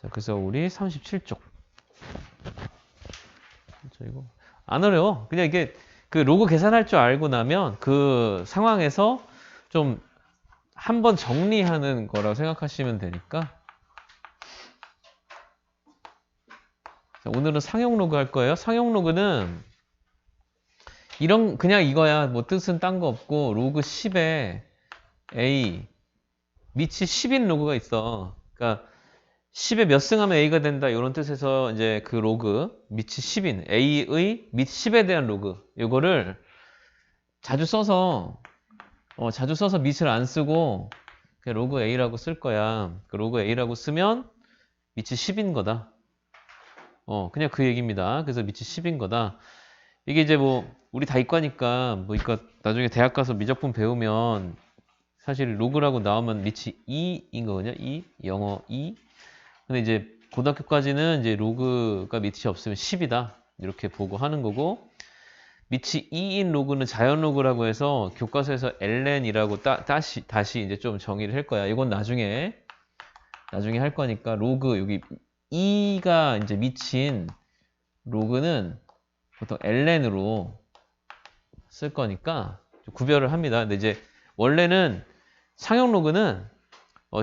자, 그래서 우리 37쪽. 이거 안 어려워. 그냥 이게 그 로그 계산할 줄 알고 나면 그 상황에서 좀 한번 정리하는 거라고 생각하시면 되니까. 자, 오늘은 상용 로그 할 거예요. 상용 로그는 이런 그냥 이거야. 뭐 뜻은 딴 거 없고 로그 10에 A 밑이 10인 로그가 있어. 그러니까 10에 몇 승하면 A가 된다 이런 뜻에서 이제 그 로그 밑이 10인 A의 밑 10에 대한 로그 요거를 자주 써서 밑을 안 쓰고 그냥 로그 A라고 쓸 거야. 그 로그 A라고 쓰면 밑이 10인 거다. 그냥 그 얘기입니다. 그래서 밑이 10인 거다. 이게 이제 뭐 우리 다 이과니까 뭐 이거 나중에 대학 가서 미적분 배우면 사실 로그라고 나오면 밑이 2인 거거든요. 2, 영어 2. 근데 이제 고등학교까지는 이제 로그가 밑이 없으면 10이다. 이렇게 보고 하는 거고 밑이 2인 로그는 자연 로그라고 해서 교과서에서 ln이라고 다시 이제 좀 정의를 할 거야. 이건 나중에 할 거니까 로그 여기 2가 이제 밑인 로그는 보통 ln으로 쓸 거니까 좀 구별을 합니다. 근데 이제 원래는 상용 로그는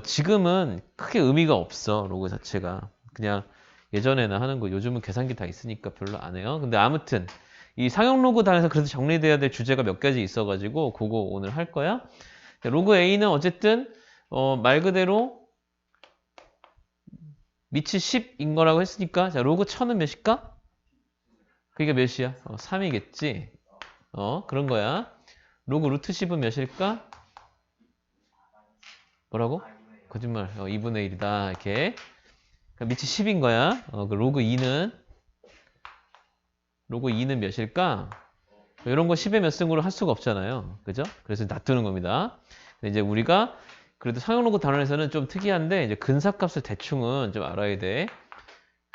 지금은 크게 의미가 없어. 로그 자체가. 그냥 예전에는 하는 거 요즘은 계산기 다 있으니까 별로 안 해요. 근데 아무튼 이 상용 로그 단에서 그래도 정리돼야 될 주제가 몇 가지 있어가지고 그거 오늘 할 거야. 로그 A는 어쨌든 말 그대로 밑이 10인 거라고 했으니까 자 로그 1000은 몇일까? 그게 몇이야? 3이겠지. 그런 거야. 로그 루트 10은 몇일까? 뭐라고? 거짓말. 2분의 1이다. 이렇게. 그러니까 밑이 10인 거야. 그 로그 2는 몇일까? 이런 거 10의 몇 승으로 할 수가 없잖아요. 그죠? 그래서 놔두는 겁니다. 근데 이제 우리가 그래도 상용 로그 단원에서는 좀 특이한데 이제 근사값을 대충은 좀 알아야 돼.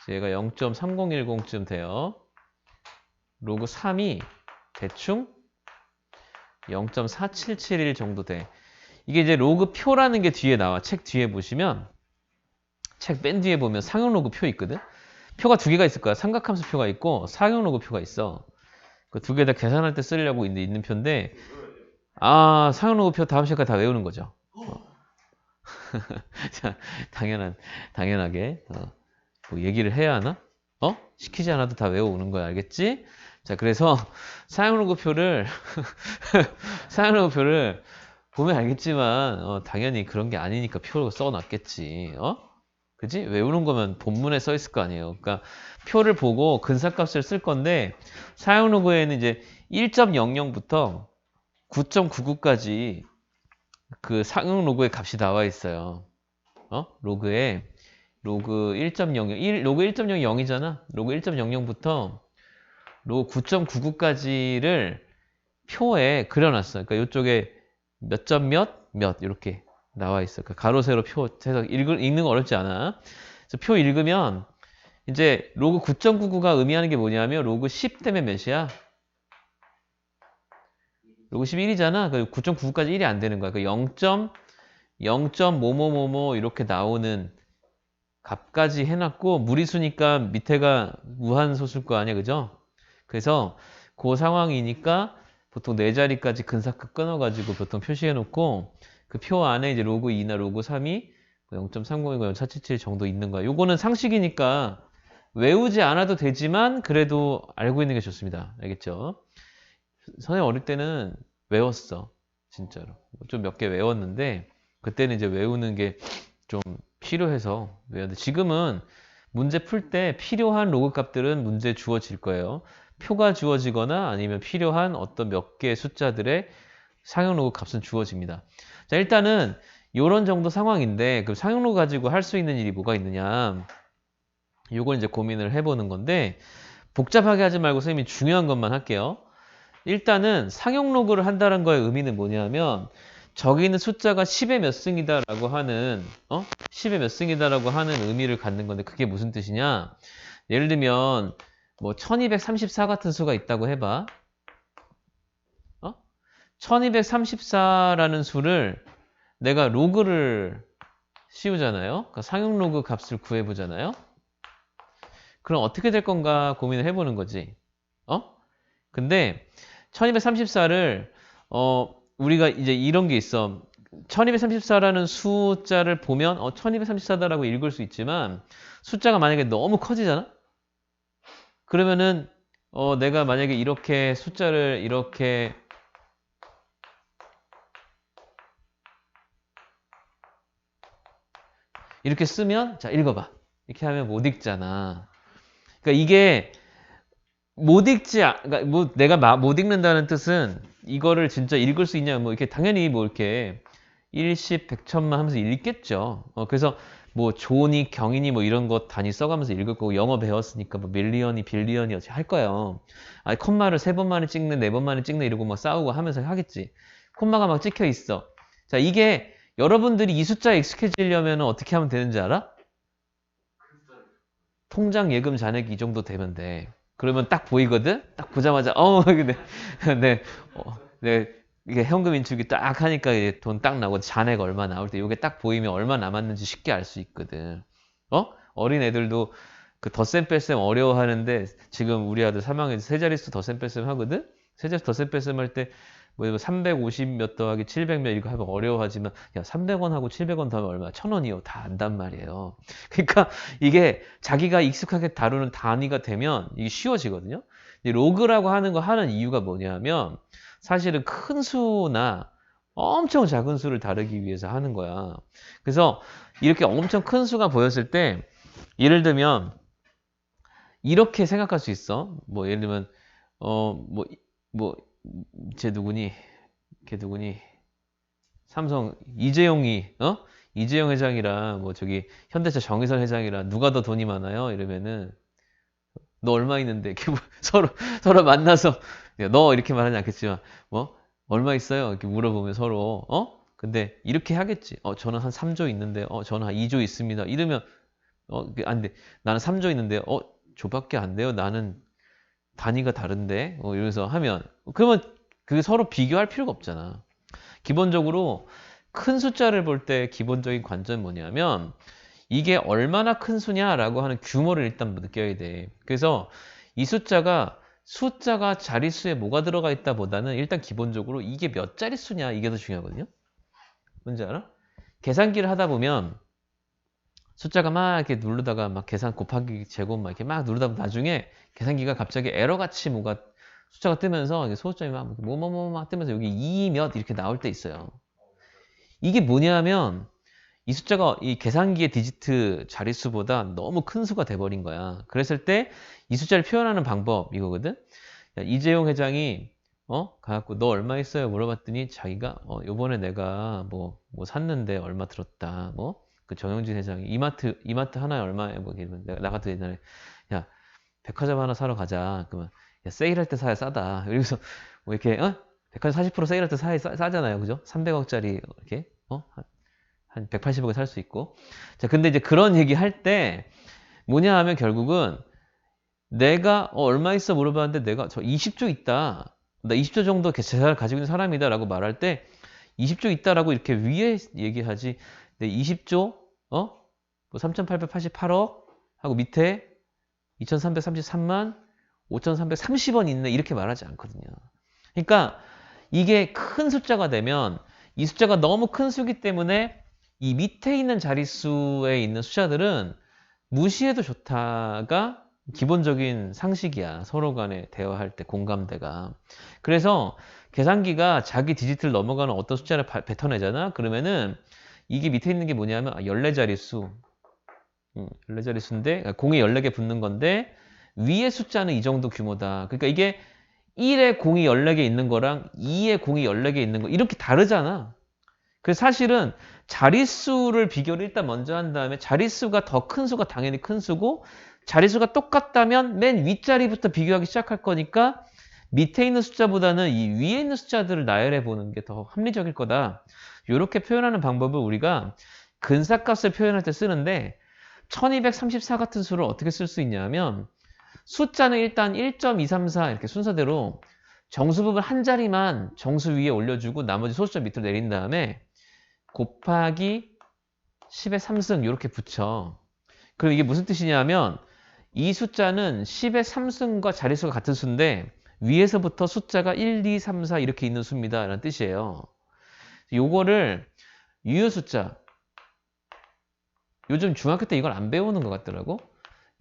얘가 0.3010쯤 돼요. 로그 3이 대충 0.4771 정도 돼. 이게 이제 로그 표라는 게 뒤에 나와. 책 뒤에 보시면 책 맨 뒤에 보면 상용 로그 표 있거든. 표가 두 개가 있을 거야. 삼각함수 표가 있고 상용 로그 표가 있어. 그 두 개 다 계산할 때 쓰려고 있는 표인데 상용 로그 표 다음 시간까지 다 외우는 거죠. 자, 당연하게 뭐 얘기를 해야 하나? 시키지 않아도 다 외워오는 거야. 알겠지? 자, 그래서 사용 로그표를 사용 로그표를 보면 알겠지만 당연히 그런 게 아니니까 표로 써놨겠지. 그지? 외우는 거면 본문에 써 있을 거 아니에요. 그러니까 표를 보고 근사값을 쓸 건데 사용 로그에는 이제 1.00부터 9.99까지 그 상용 로그의 값이 나와 있어요. 로그에 로그 1.00, 로그 1.0이 0이잖아. 로그 1.00부터 로그 9.99까지를 표에 그려놨어. 그러니까 이쪽에 몇 점 몇 이렇게 나와 있어. 그러니까 가로 세로 표 해서 읽는 거 어렵지 않아. 그래서 표 읽으면 이제 로그 9.99가 의미하는 게 뭐냐면 로그 10 때문에 몇이야? 로그 11이잖아. 그 9.99까지 1이 안 되는 거야. 그 0.뭐뭐뭐뭐 이렇게 나오는 값까지 해놨고 무리수니까 밑에가 무한소수일 거 아니야, 그죠? 그래서 그 상황이니까 보통 네 자리까지 근사값 끊어가지고 보통 표시해놓고 그 표 안에 이제 로그 2나 로그 3이 0.30이고 0.477 정도 있는 거야. 요거는 상식이니까 외우지 않아도 되지만 그래도 알고 있는 게 좋습니다. 알겠죠? 선생님 어릴 때는 외웠어. 진짜로. 좀 몇 개 외웠는데 그때는 이제 외우는 게 좀 필요해서 외웠는데 지금은 문제 풀 때 필요한 로그 값들은 문제 주어질 거예요. 표가 주어지거나 아니면 필요한 어떤 몇 개의 숫자들의 상용 로그 값은 주어집니다. 자, 일단은 이런 정도 상황인데 그 상용 로그 가지고 할 수 있는 일이 뭐가 있느냐. 요걸 이제 고민을 해보는 건데 복잡하게 하지 말고 선생님이 중요한 것만 할게요. 일단은 상용 로그를 한다는 거의 의미는 뭐냐면 저기 있는 숫자가 10의 몇 승이다라고 하는 10의 몇 승이다라고 하는 의미를 갖는 건데 그게 무슨 뜻이냐? 예를 들면 뭐 1234 같은 수가 있다고 해봐. 1234라는 수를 내가 로그를 씌우잖아요. 그러니까 상용 로그 값을 구해보잖아요. 그럼 어떻게 될 건가 고민을 해보는 거지. 근데 1234를 우리가 이제 이런 게 있어. 1234라는 숫자를 보면 1234다라고 읽을 수 있지만 숫자가 만약에 너무 커지잖아? 그러면은 내가 만약에 이렇게 숫자를 이렇게 쓰면 자 읽어봐. 이렇게 하면 못 읽잖아. 그러니까 이게 못 읽지, 그러니까 뭐 내가 못 읽는다는 뜻은 이거를 진짜 읽을 수 있냐, 뭐 이렇게 당연히 뭐 이렇게 일십, 백천만 하면서 읽겠죠. 그래서 뭐 조니, 경이니 뭐 이런 거 단위 써가면서 읽을 거고 영어 배웠으니까 뭐 밀리언이, 빌리언이 어찌 할 거예요. 아니 콤마를 3번 만에 찍네, 4번 만에 찍네 이러고 막 싸우고 하면서 하겠지. 콤마가 막 찍혀 있어. 자, 이게 여러분들이 이 숫자에 익숙해지려면 어떻게 하면 되는지 알아? 통장 예금 잔액 이 정도 되면 돼. 그러면 딱 보이거든? 딱 보자마자, 네, 네, 이게 현금 인출이 딱 하니까 돈 딱 나오고 잔액 얼마 나올 때 이게 딱 보이면 얼마 남았는지 쉽게 알 수 있거든. 어린 애들도 그 덧셈 뺄셈 어려워하는데 지금 우리 아들 3학년 세 자릿수 덧셈 뺄셈 하거든? 세 자릿수 덧셈 뺄셈 할 때 뭐 350 몇 더하기 700 몇 이거 하면 어려워하지만 야 300원 하고 700원 더하면 얼마? 1000원이요. 다 안단 말이에요. 그러니까 이게 자기가 익숙하게 다루는 단위가 되면 이게 쉬워지거든요. 로그라고 하는 거 하는 이유가 뭐냐면 사실은 큰 수나 엄청 작은 수를 다루기 위해서 하는 거야. 그래서 이렇게 엄청 큰 수가 보였을 때 예를 들면 이렇게 생각할 수 있어. 뭐 예를 들면 쟤 누구니? 걔 누구니? 삼성 이재용이 이재용 회장이랑 뭐 저기 현대차 정의선 회장이랑 누가 더 돈이 많아요? 이러면은 너 얼마 있는데 이렇게 서로 만나서 너 이렇게 말하지 않겠지만 뭐 얼마 있어요? 이렇게 물어보면 서로 근데 이렇게 하겠지. 저는 한 3조 있는데 저는 한 2조 있습니다. 이러면 안 돼. 나는 3조 있는데 조밖에 안 돼요. 나는 단위가 다른데 이러면서 하면 그러면 그 서로 비교할 필요가 없잖아. 기본적으로 큰 숫자를 볼 때 기본적인 관점은 뭐냐면 이게 얼마나 큰 수냐라고 하는 규모를 일단 느껴야 돼. 그래서 이 숫자가 자릿수에 뭐가 들어가 있다 보다는 일단 기본적으로 이게 몇 자릿수냐 이게 더 중요하거든요. 뭔지 알아? 계산기를 하다 보면 숫자가 막 이렇게 누르다가 막 계산 곱하기 제곱 막 이렇게 막 누르다 보면 나중에 계산기가 갑자기 에러같이 뭐가 숫자가 뜨면서 소수점이 막 막 뜨면서 여기 2 몇 이렇게 나올 때 있어요. 이게 뭐냐면 이 숫자가 이 계산기의 디지트 자릿수보다 너무 큰 수가 돼버린 거야. 그랬을 때 이 숫자를 표현하는 방법 이거거든. 야, 이재용 회장이 가갖고 너 얼마 있어요? 물어봤더니 자기가 요번에 내가 뭐 샀는데 얼마 들었다. 뭐 그 정영진 회장이 이마트 하나에 얼마에 뭐 이러면 내가 나갔더니 옛날에 야 백화점 하나 사러 가자. 그러면 야, 세일할 때 사야 싸다. 여기서 뭐 이렇게 백화점 40% 세일할 때 사야 싸잖아요. 그죠? 300억짜리 이렇게 한 180억에 살 수 있고. 자, 근데 이제 그런 얘기 할 때 뭐냐 하면 결국은 내가 얼마 있어 물어봤는데 내가 저 20조 있다. 나 20조 정도 재산을 가지고 있는 사람이다 라고 말할 때 20조 있다라고 이렇게 위에 얘기하지. 내 20조 뭐 3,888억 하고 밑에 2,333만 5,330원 있네 이렇게 말하지 않거든요. 그러니까 이게 큰 숫자가 되면 이 숫자가 너무 큰 수기 때문에 이 밑에 있는 자릿수에 있는 숫자들은 무시해도 좋다가 기본적인 상식이야. 서로 간에 대화할 때 공감대가. 그래서 계산기가 자기 디지트를 넘어가는 어떤 숫자를 뱉어내잖아. 그러면은 이게 밑에 있는 게 뭐냐면 14자릿수. 14자릿수인데 공이 14개 붙는 건데 위의 숫자는 이 정도 규모다. 그러니까 이게 1에 공이 14개 있는 거랑 2에 공이 14개 있는 거 이렇게 다르잖아. 그래서 사실은 자릿수를 비교를 일단 먼저 한 다음에 자릿수가 더 큰 수가 당연히 큰 수고 자릿수가 똑같다면 맨 윗자리부터 비교하기 시작할 거니까 밑에 있는 숫자보다는 이 위에 있는 숫자들을 나열해 보는 게 더 합리적일 거다. 이렇게 표현하는 방법을 우리가 근사값을 표현할 때 쓰는데 1234 같은 수를 어떻게 쓸 수 있냐면 숫자는 일단 1.234 이렇게 순서대로 정수 부분 한 자리만 정수 위에 올려주고 나머지 소수점 밑으로 내린 다음에 곱하기 10의 3승 이렇게 붙여. 그럼 이게 무슨 뜻이냐면 이 숫자는 10의 3승과 자릿수가 같은 수인데 위에서부터 숫자가 1, 2, 3, 4 이렇게 있는 수입니다. 라는 뜻이에요. 요거를 유효 숫자. 요즘 중학교 때 이걸 안 배우는 것 같더라고.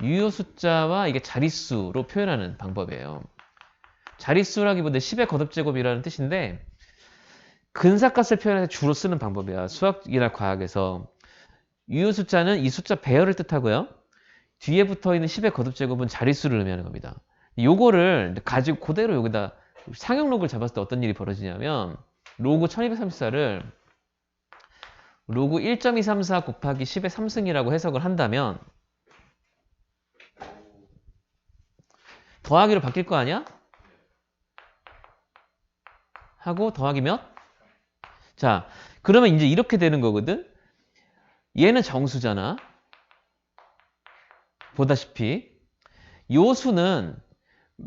유효 숫자와 이게 자릿수로 표현하는 방법이에요. 자릿수라기보다 10의 거듭제곱이라는 뜻인데 근사값을 표현해서 주로 쓰는 방법이야. 수학이나 과학에서. 유효 숫자는 이 숫자 배열을 뜻하고요. 뒤에 붙어있는 10의 거듭제곱은 자릿수를 의미하는 겁니다. 요거를 가지고 그대로 여기다 상용록을 잡았을 때 어떤 일이 벌어지냐면 로그 1234를 로그 1.234 곱하기 10의 3승이라고 해석을 한다면 더하기로 바뀔 거 아니야? 하고 더하기 몇? 자, 그러면 이제 이렇게 되는 거거든. 얘는 정수잖아. 보다시피 요 수는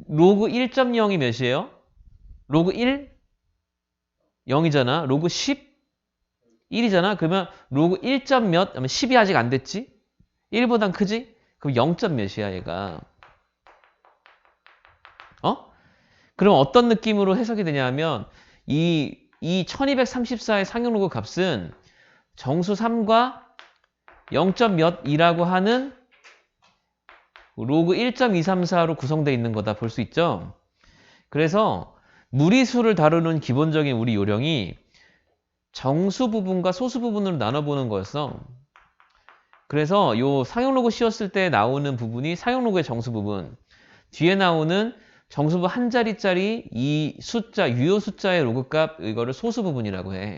로그 1.0이 몇이에요? 로그 1? 0이잖아. 로그 10? 1이잖아. 그러면 로그 1. 몇? 하면 10이 아직 안 됐지? 1보단 크지? 그럼 0. 몇이야 얘가. 어? 그럼 어떤 느낌으로 해석이 되냐면 이 1234의 상용로그 값은 정수 3과 0. 몇이라고 하는 로그 1.234로 구성되어 있는 거다 볼 수 있죠. 그래서 무리수를 다루는 기본적인 우리 요령이 정수 부분과 소수 부분으로 나눠보는 거였어. 그래서 요 상용로그 씌웠을 때 나오는 부분이 상용로그의 정수 부분, 뒤에 나오는 정수 부분 한 자리짜리 이 숫자, 유효 숫자의 로그 값 이거를 소수 부분이라고 해.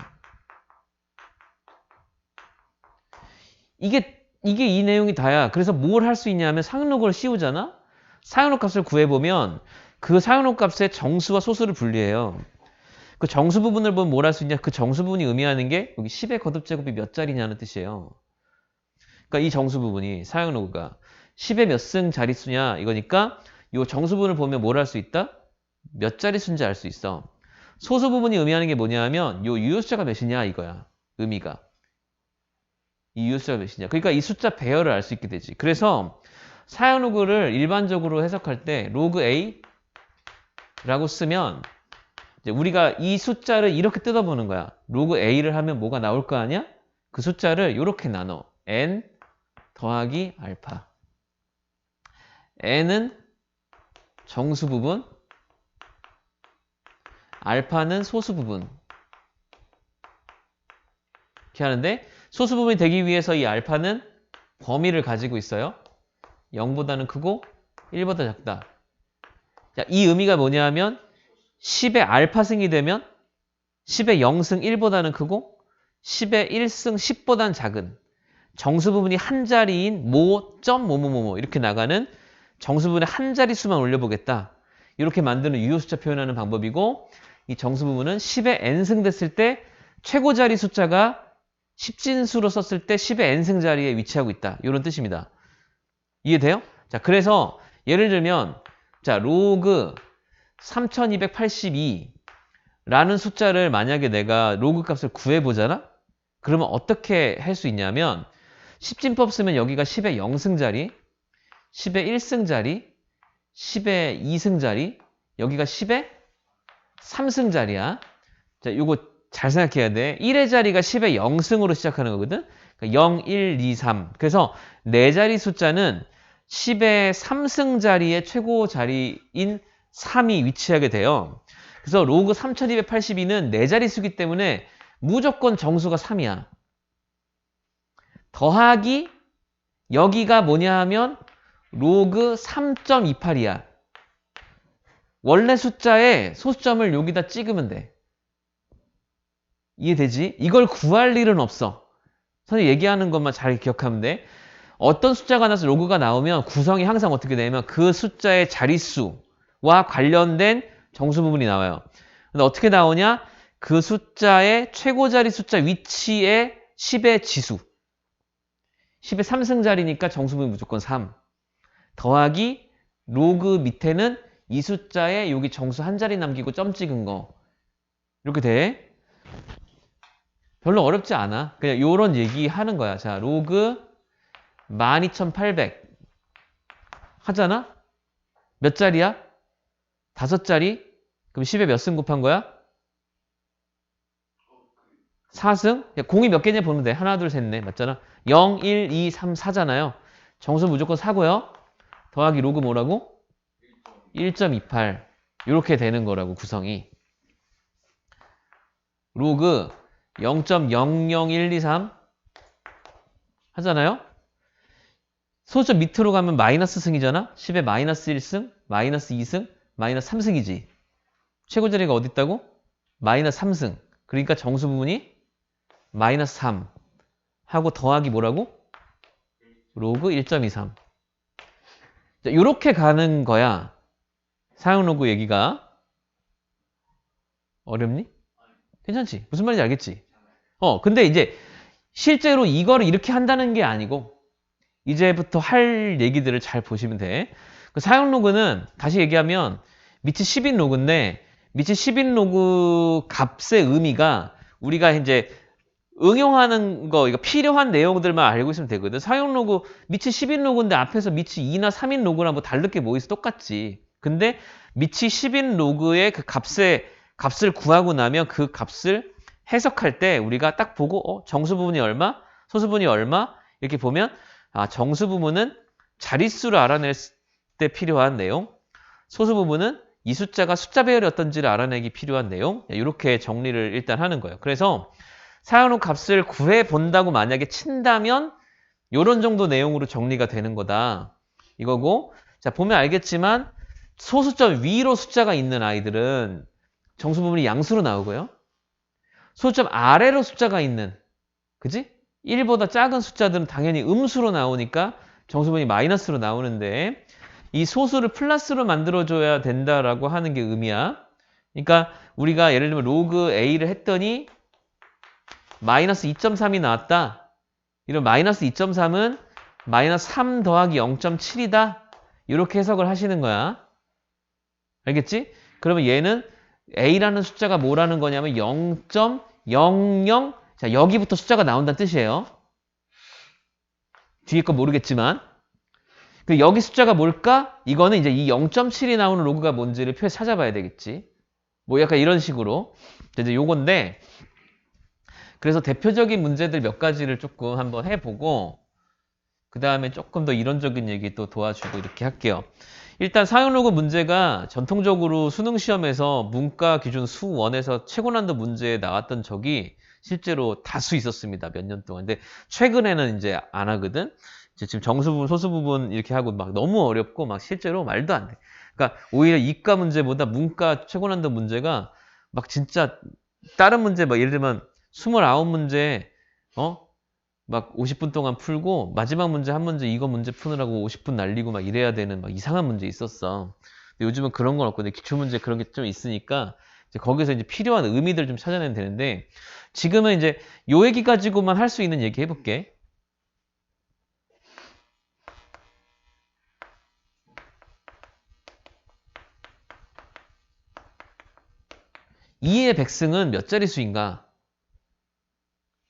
이게 이 내용이 다야. 그래서 뭘 할 수 있냐면 상용로그를 씌우잖아? 상용로그 값을 구해보면 그 상용로그 값의 정수와 소수를 분리해요. 그 정수 부분을 보면 뭘 할 수 있냐? 그 정수 부분이 의미하는 게 여기 10의 거듭제곱이 몇 자리냐는 뜻이에요. 그러니까 이 정수 부분이 상용로그가 10의 몇 승 자릿수냐 이거니까 이 정수 부분을 보면 뭘 할 수 있다? 몇 자릿수인지 알 수 있어. 소수 부분이 의미하는 게 뭐냐면 요 유효 숫자가 몇이냐 이거야. 의미가. 이 유효 숫자가 몇이냐. 그러니까 이 숫자 배열을 알 수 있게 되지. 그래서 사용로그를 일반적으로 해석할 때 로그 A라고 쓰면 이제 우리가 이 숫자를 이렇게 뜯어보는 거야. 로그 A를 하면 뭐가 나올 거 아니야? 그 숫자를 이렇게 나눠. N 더하기 알파. N은 정수 부분, 알파는 소수 부분. 이렇게 하는데 소수 부분이 되기 위해서 이 알파는 범위를 가지고 있어요. 0보다는 크고 1보다 작다. 자, 이 의미가 뭐냐면 10의 알파승이 되면 10의 0승 1보다는 크고 10의 1승 10보다는 작은 정수 부분이 한 자리인 모.뭐뭐뭐뭐 이렇게 나가는 정수 부분의 한 자리 수만 올려보겠다. 이렇게 만드는 유효 숫자 표현하는 방법이고 이 정수 부분은 10의 n승 됐을 때 최고 자리 숫자가 10진수로 썼을 때 10의 n승 자리에 위치하고 있다. 이런 뜻입니다. 이해돼요? 자, 그래서 예를 들면 자, 로그 3282라는 숫자를 만약에 내가 로그 값을 구해보잖아? 그러면 어떻게 할 수 있냐면 10진법 쓰면 여기가 10의 0승 자리, 10의 1승 자리, 10의 2승 자리, 여기가 10의 3승 자리야. 자, 요거 잘 생각해야 돼. 1의 자리가 10의 0승으로 시작하는 거거든. 그러니까 0, 1, 2, 3. 그래서 네 자리 숫자는 10의 3승 자리의 최고 자리인 3이 위치하게 돼요. 그래서 로그 3282는 네 자리 수기 때문에 무조건 정수가 3이야. 더하기 여기가 뭐냐 하면 로그 3.28이야. 원래 숫자에 소수점을 여기다 찍으면 돼. 이해되지? 이걸 구할 일은 없어. 선생님 얘기하는 것만 잘 기억하면 돼. 어떤 숫자가 나서 로그가 나오면 구성이 항상 어떻게 되냐면 그 숫자의 자릿수와 관련된 정수 부분이 나와요. 근데 어떻게 나오냐? 그 숫자의 최고 자리 숫자 위치에 10의 지수. 10의 3승 자리니까 정수 부분이 무조건 3. 더하기 로그 밑에는 이 숫자에 여기 정수 한 자리 남기고 점 찍은 거. 이렇게 돼. 별로 어렵지 않아. 그냥 요런 얘기 하는 거야. 자, 로그 12,800 하잖아? 몇 자리야? 5자리? 그럼 10에 몇 승 곱한 거야? 4승? 공이 몇 개냐 보면 돼. 하나, 둘, 셋, 넷. 맞잖아. 0, 1, 2, 3, 4잖아요. 정수 무조건 4고요. 더하기 로그 뭐라고? 1.28. 이렇게 되는 거라고, 구성이. 로그 0.00123 하잖아요. 소수점 밑으로 가면 마이너스 승이잖아. 10에 마이너스 1승, 마이너스 2승, 마이너스 3승이지. 최고 자리가 어디 있다고? 마이너스 3승. 그러니까 정수 부분이 마이너스 3 하고 더하기 뭐라고? 로그 1.23. 이렇게 가는 거야. 사용 로그 얘기가. 어렵니? 괜찮지? 무슨 말인지 알겠지? 근데 이제 실제로 이거를 이렇게 한다는 게 아니고 이제부터 할 얘기들을 잘 보시면 돼. 그 사용 로그는 다시 얘기하면 밑이 10인 로그인데 밑이 10인 로그 값의 의미가 우리가 이제 응용하는 거, 이거 필요한 내용들만 알고 있으면 되거든. 사용 로그 밑이 10인 로그인데 앞에서 밑이 2나 3인 로그랑 뭐 다를 게 뭐 있어? 똑같지. 근데 밑이 10인 로그의 그 값을 구하고 나면 그 값을 해석할 때 우리가 딱 보고 정수 부분이 얼마? 소수 부분이 얼마? 이렇게 보면 정수 부분은 자릿수를 알아낼 때 필요한 내용, 소수 부분은 이 숫자가 숫자 배열이 어떤지를 알아내기 필요한 내용, 이렇게 정리를 일단 하는 거예요. 그래서 사용 로그 값을 구해 본다고 만약에 친다면 이런 정도 내용으로 정리가 되는 거다. 이거고, 자 보면 알겠지만 소수점 위로 숫자가 있는 아이들은 정수 부분이 양수로 나오고요. 소수점 아래로 숫자가 있는, 그지? 1보다 작은 숫자들은 당연히 음수로 나오니까 정수 부분이 마이너스로 나오는데 이 소수를 플러스로 만들어줘야 된다라고 하는 게 의미야. 그러니까 우리가 예를 들면 로그 A를 했더니 마이너스 2.3이 나왔다. 이런 마이너스 2.3은 마이너스 3 더하기 0.7이다. 이렇게 해석을 하시는 거야. 알겠지? 그러면 얘는 A라는 숫자가 뭐라는 거냐면 0.00, 자 여기부터 숫자가 나온다는 뜻이에요. 뒤에 거 모르겠지만 여기 숫자가 뭘까? 이거는 이제 이 0.7이 나오는 로그가 뭔지를 찾아봐야 되겠지. 뭐 약간 이런 식으로 이제 요건데, 그래서 대표적인 문제들 몇 가지를 조금 한번 해보고 그 다음에 조금 더 이론적인 얘기 또 도와주고 이렇게 할게요. 일단 사용 로그 문제가 전통적으로 수능 시험에서 문과 기준 수1에서 최고 난도 문제에 나왔던 적이 실제로 다수 있었습니다. 몇 년 동안. 근데 최근에는 이제 안 하거든. 이제 지금 정수 부분, 소수 부분 이렇게 하고 막 너무 어렵고 막 실제로 말도 안 돼. 그러니까 오히려 이과 문제보다 문과 최고 난도 문제가 막 진짜 다른 문제 막 예를 들면 29문제 막 50분 동안 풀고 마지막 문제 한 문제 이거 문제 푸느라고 50분 날리고 막 이래야 되는 막 이상한 문제 있었어. 근데 요즘은 그런 건 없고 기출문제 그런 게 좀 있으니까 이제 거기서 이제 필요한 의미들 좀 찾아내면 되는데 지금은 이제 요 얘기 가지고만 할 수 있는 얘기 해볼게. 이의 백승은 몇 자릿수인가?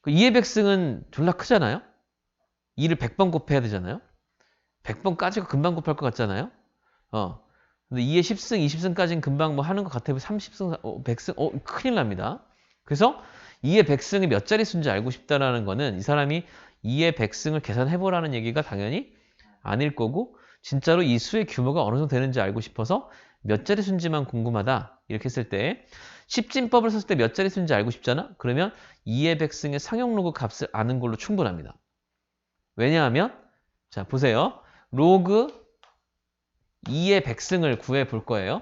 그 2의 백승은 졸라 크잖아요? 2를 100번 곱해야 되잖아요? 100번 까지고 금방 곱할 것 같잖아요? 근데 2의 10승, 20승까지는 금방 뭐 하는 것 같아요. 30승, 100승, 큰일 납니다. 그래서 2의 100승이 몇 자릿수인지 알고 싶다라는 거는 이 사람이 2의 100승을 계산해보라는 얘기가 당연히 아닐 거고 진짜로 이 수의 규모가 어느 정도 되는지 알고 싶어서 몇 자릿수인지만 궁금하다. 이렇게 했을 때 10진법을 썼을 때 몇 자릿수인지 알고 싶잖아? 그러면 2의 100승의 상용 로그 값을 아는 걸로 충분합니다. 왜냐하면 자 보세요. 로그 2의 100승을 구해 볼 거예요.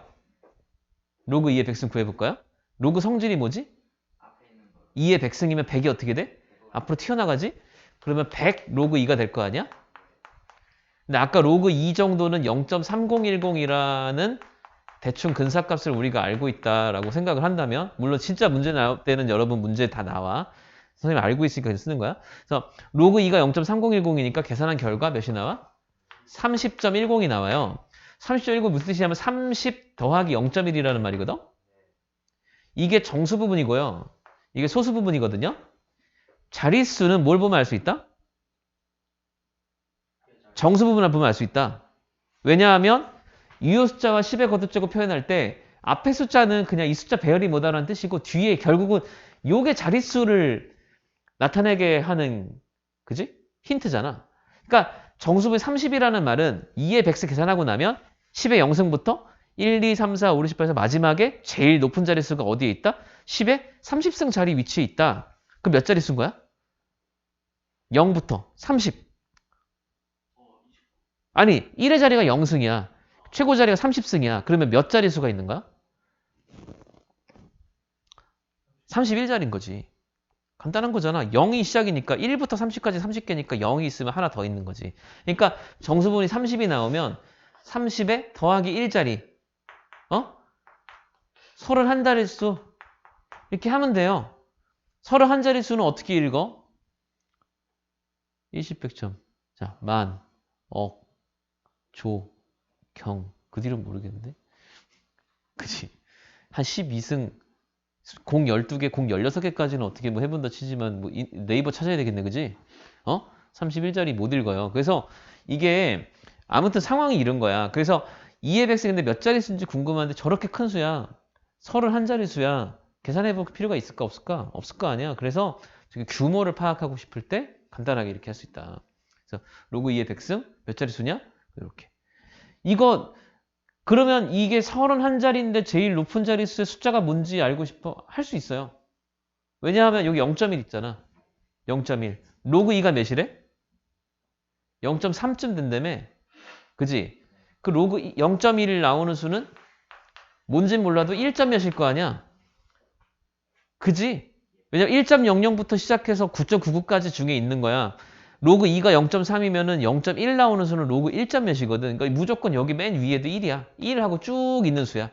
로그 2의 100승 구해 볼까요? 로그 성질이 뭐지? 2의 100승이면 100이 어떻게 돼? 앞으로 튀어나가지? 그러면 100 로그 2가 될 거 아니야? 근데 아까 로그 2 정도는 0.3010이라는 대충 근사값을 우리가 알고 있다라고 생각을 한다면 물론 진짜 문제 나올 때는 여러분 문제 다 나와. 선생님 알고 있으니까 쓰는 거야. 그래서 로그 2가 0.3010이니까 계산한 결과 몇이 나와? 30.10이 나와요. 30.10 무슨 뜻이냐면 30 더하기 0.1이라는 말이거든. 이게 정수 부분이고요. 이게 소수 부분이거든요. 자릿수는 뭘 보면 알 수 있다? 정수 부분을 보면 알 수 있다. 왜냐하면 유효 숫자와 10의 거듭제곱 표현할 때 앞에 숫자는 그냥 이 숫자 배열이 뭐다라는 뜻이고 뒤에 결국은 요게 자릿수를 나타내게 하는 그지? 힌트잖아. 그러니까 정수분 30이라는 말은 2의 100을 계산하고 나면 10의 0승부터 1, 2, 3, 4, 5, 6, 7, 8에서 마지막에 제일 높은 자릿수가 어디에 있다? 10의 30승 자리 위치에 있다. 그럼 몇 자릿수인 거야? 0부터 30. 아니 1의 자리가 0승이야. 최고 자리가 30승이야. 그러면 몇 자릿수가 있는 거야? 31자리인 거지. 간단한 거잖아. 0이 시작이니까 1부터 30까지 30개니까 0이 있으면 하나 더 있는 거지. 그러니까 정수분이 30이 나오면 30에 더하기 1자리. 31자릿수. 이렇게 하면 돼요. 31자릿수는 어떻게 읽어? 20, 100점. 자, 만, 억, 조, 경. 그 뒤는 모르겠는데. 그치? 한 12승, 공 12개, 공 16개까지는 어떻게 뭐 해본다 치지만 뭐 네이버 찾아야 되겠네, 그지? 31자리 못 읽어요. 그래서 이게 아무튼 상황이 이런 거야. 그래서 2의 100승인데 몇 자리 수인지 궁금한데 저렇게 큰 수야. 31자리 수야. 계산해볼 필요가 있을까 없을까? 없을 거 아니야. 그래서 규모를 파악하고 싶을 때 간단하게 이렇게 할 수 있다. 그래서 로그 2의 100승 몇 자리 수냐? 이렇게. 이거 그러면 이게 31자리인데 제일 높은 자릿수의 숫자가 뭔지 알고 싶어? 할 수 있어요. 왜냐하면 여기 0.1 있잖아. 0.1. 로그 2가 몇이래? 0.3쯤 된다며. 그지? 그 로그 0.1 나오는 수는 뭔진 몰라도 1점 몇일 거 아니야. 그지? 왜냐면 1.00부터 시작해서 9.99까지 중에 있는 거야. 로그 2가 0.3이면은 0.1 나오는 수는 로그 1점 몇이거든. 그러니까 무조건 여기 맨 위에도 1이야. 1하고 쭉 있는 수야.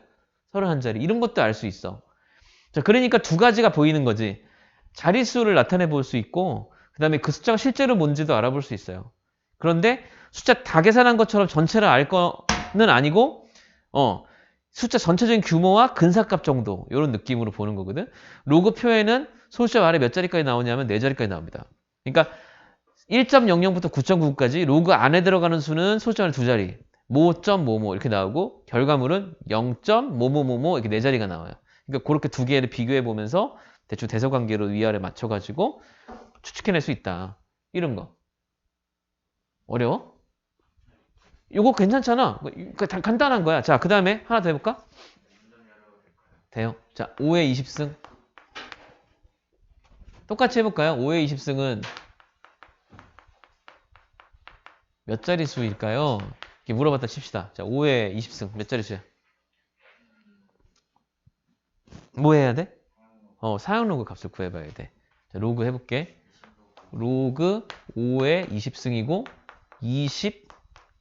31자리. 이런 것도 알 수 있어. 자, 그러니까 두 가지가 보이는 거지. 자릿수를 나타내 볼 수 있고, 그 다음에 그 숫자가 실제로 뭔지도 알아볼 수 있어요. 그런데 숫자 다 계산한 것처럼 전체를 알 거는 아니고, 숫자 전체적인 규모와 근사값 정도, 이런 느낌으로 보는 거거든. 로그 표에는 소수점 아래 몇 자리까지 나오냐면 4자리까지 나옵니다. 그러니까 1.00부터 9.99까지 로그 안에 들어가는 수는 소수점 안에 2자리, 뭐.뭐뭐 이렇게 나오고 결과물은 0.뭐뭐뭐뭐 이렇게 4자리가 나와요. 그러니까 그렇게 두 개를 비교해 보면서 대충 대서관계로 위아래 맞춰가지고 추측해낼 수 있다. 이런 거. 어려워? 이거 괜찮잖아. 간단한 거야. 자, 그 다음에 하나 더 해볼까? 돼요. 자, 5의 20승. 똑같이 해볼까요? 5의 20승은 몇 자리 수일까요? 이렇게 물어봤다 칩시다. 자, 5의 20승 몇 자리 수야? 뭐 해야 돼? 사용 로그 값을 구해봐야 돼. 자, 로그 해볼게. 로그 5의 20승이고 20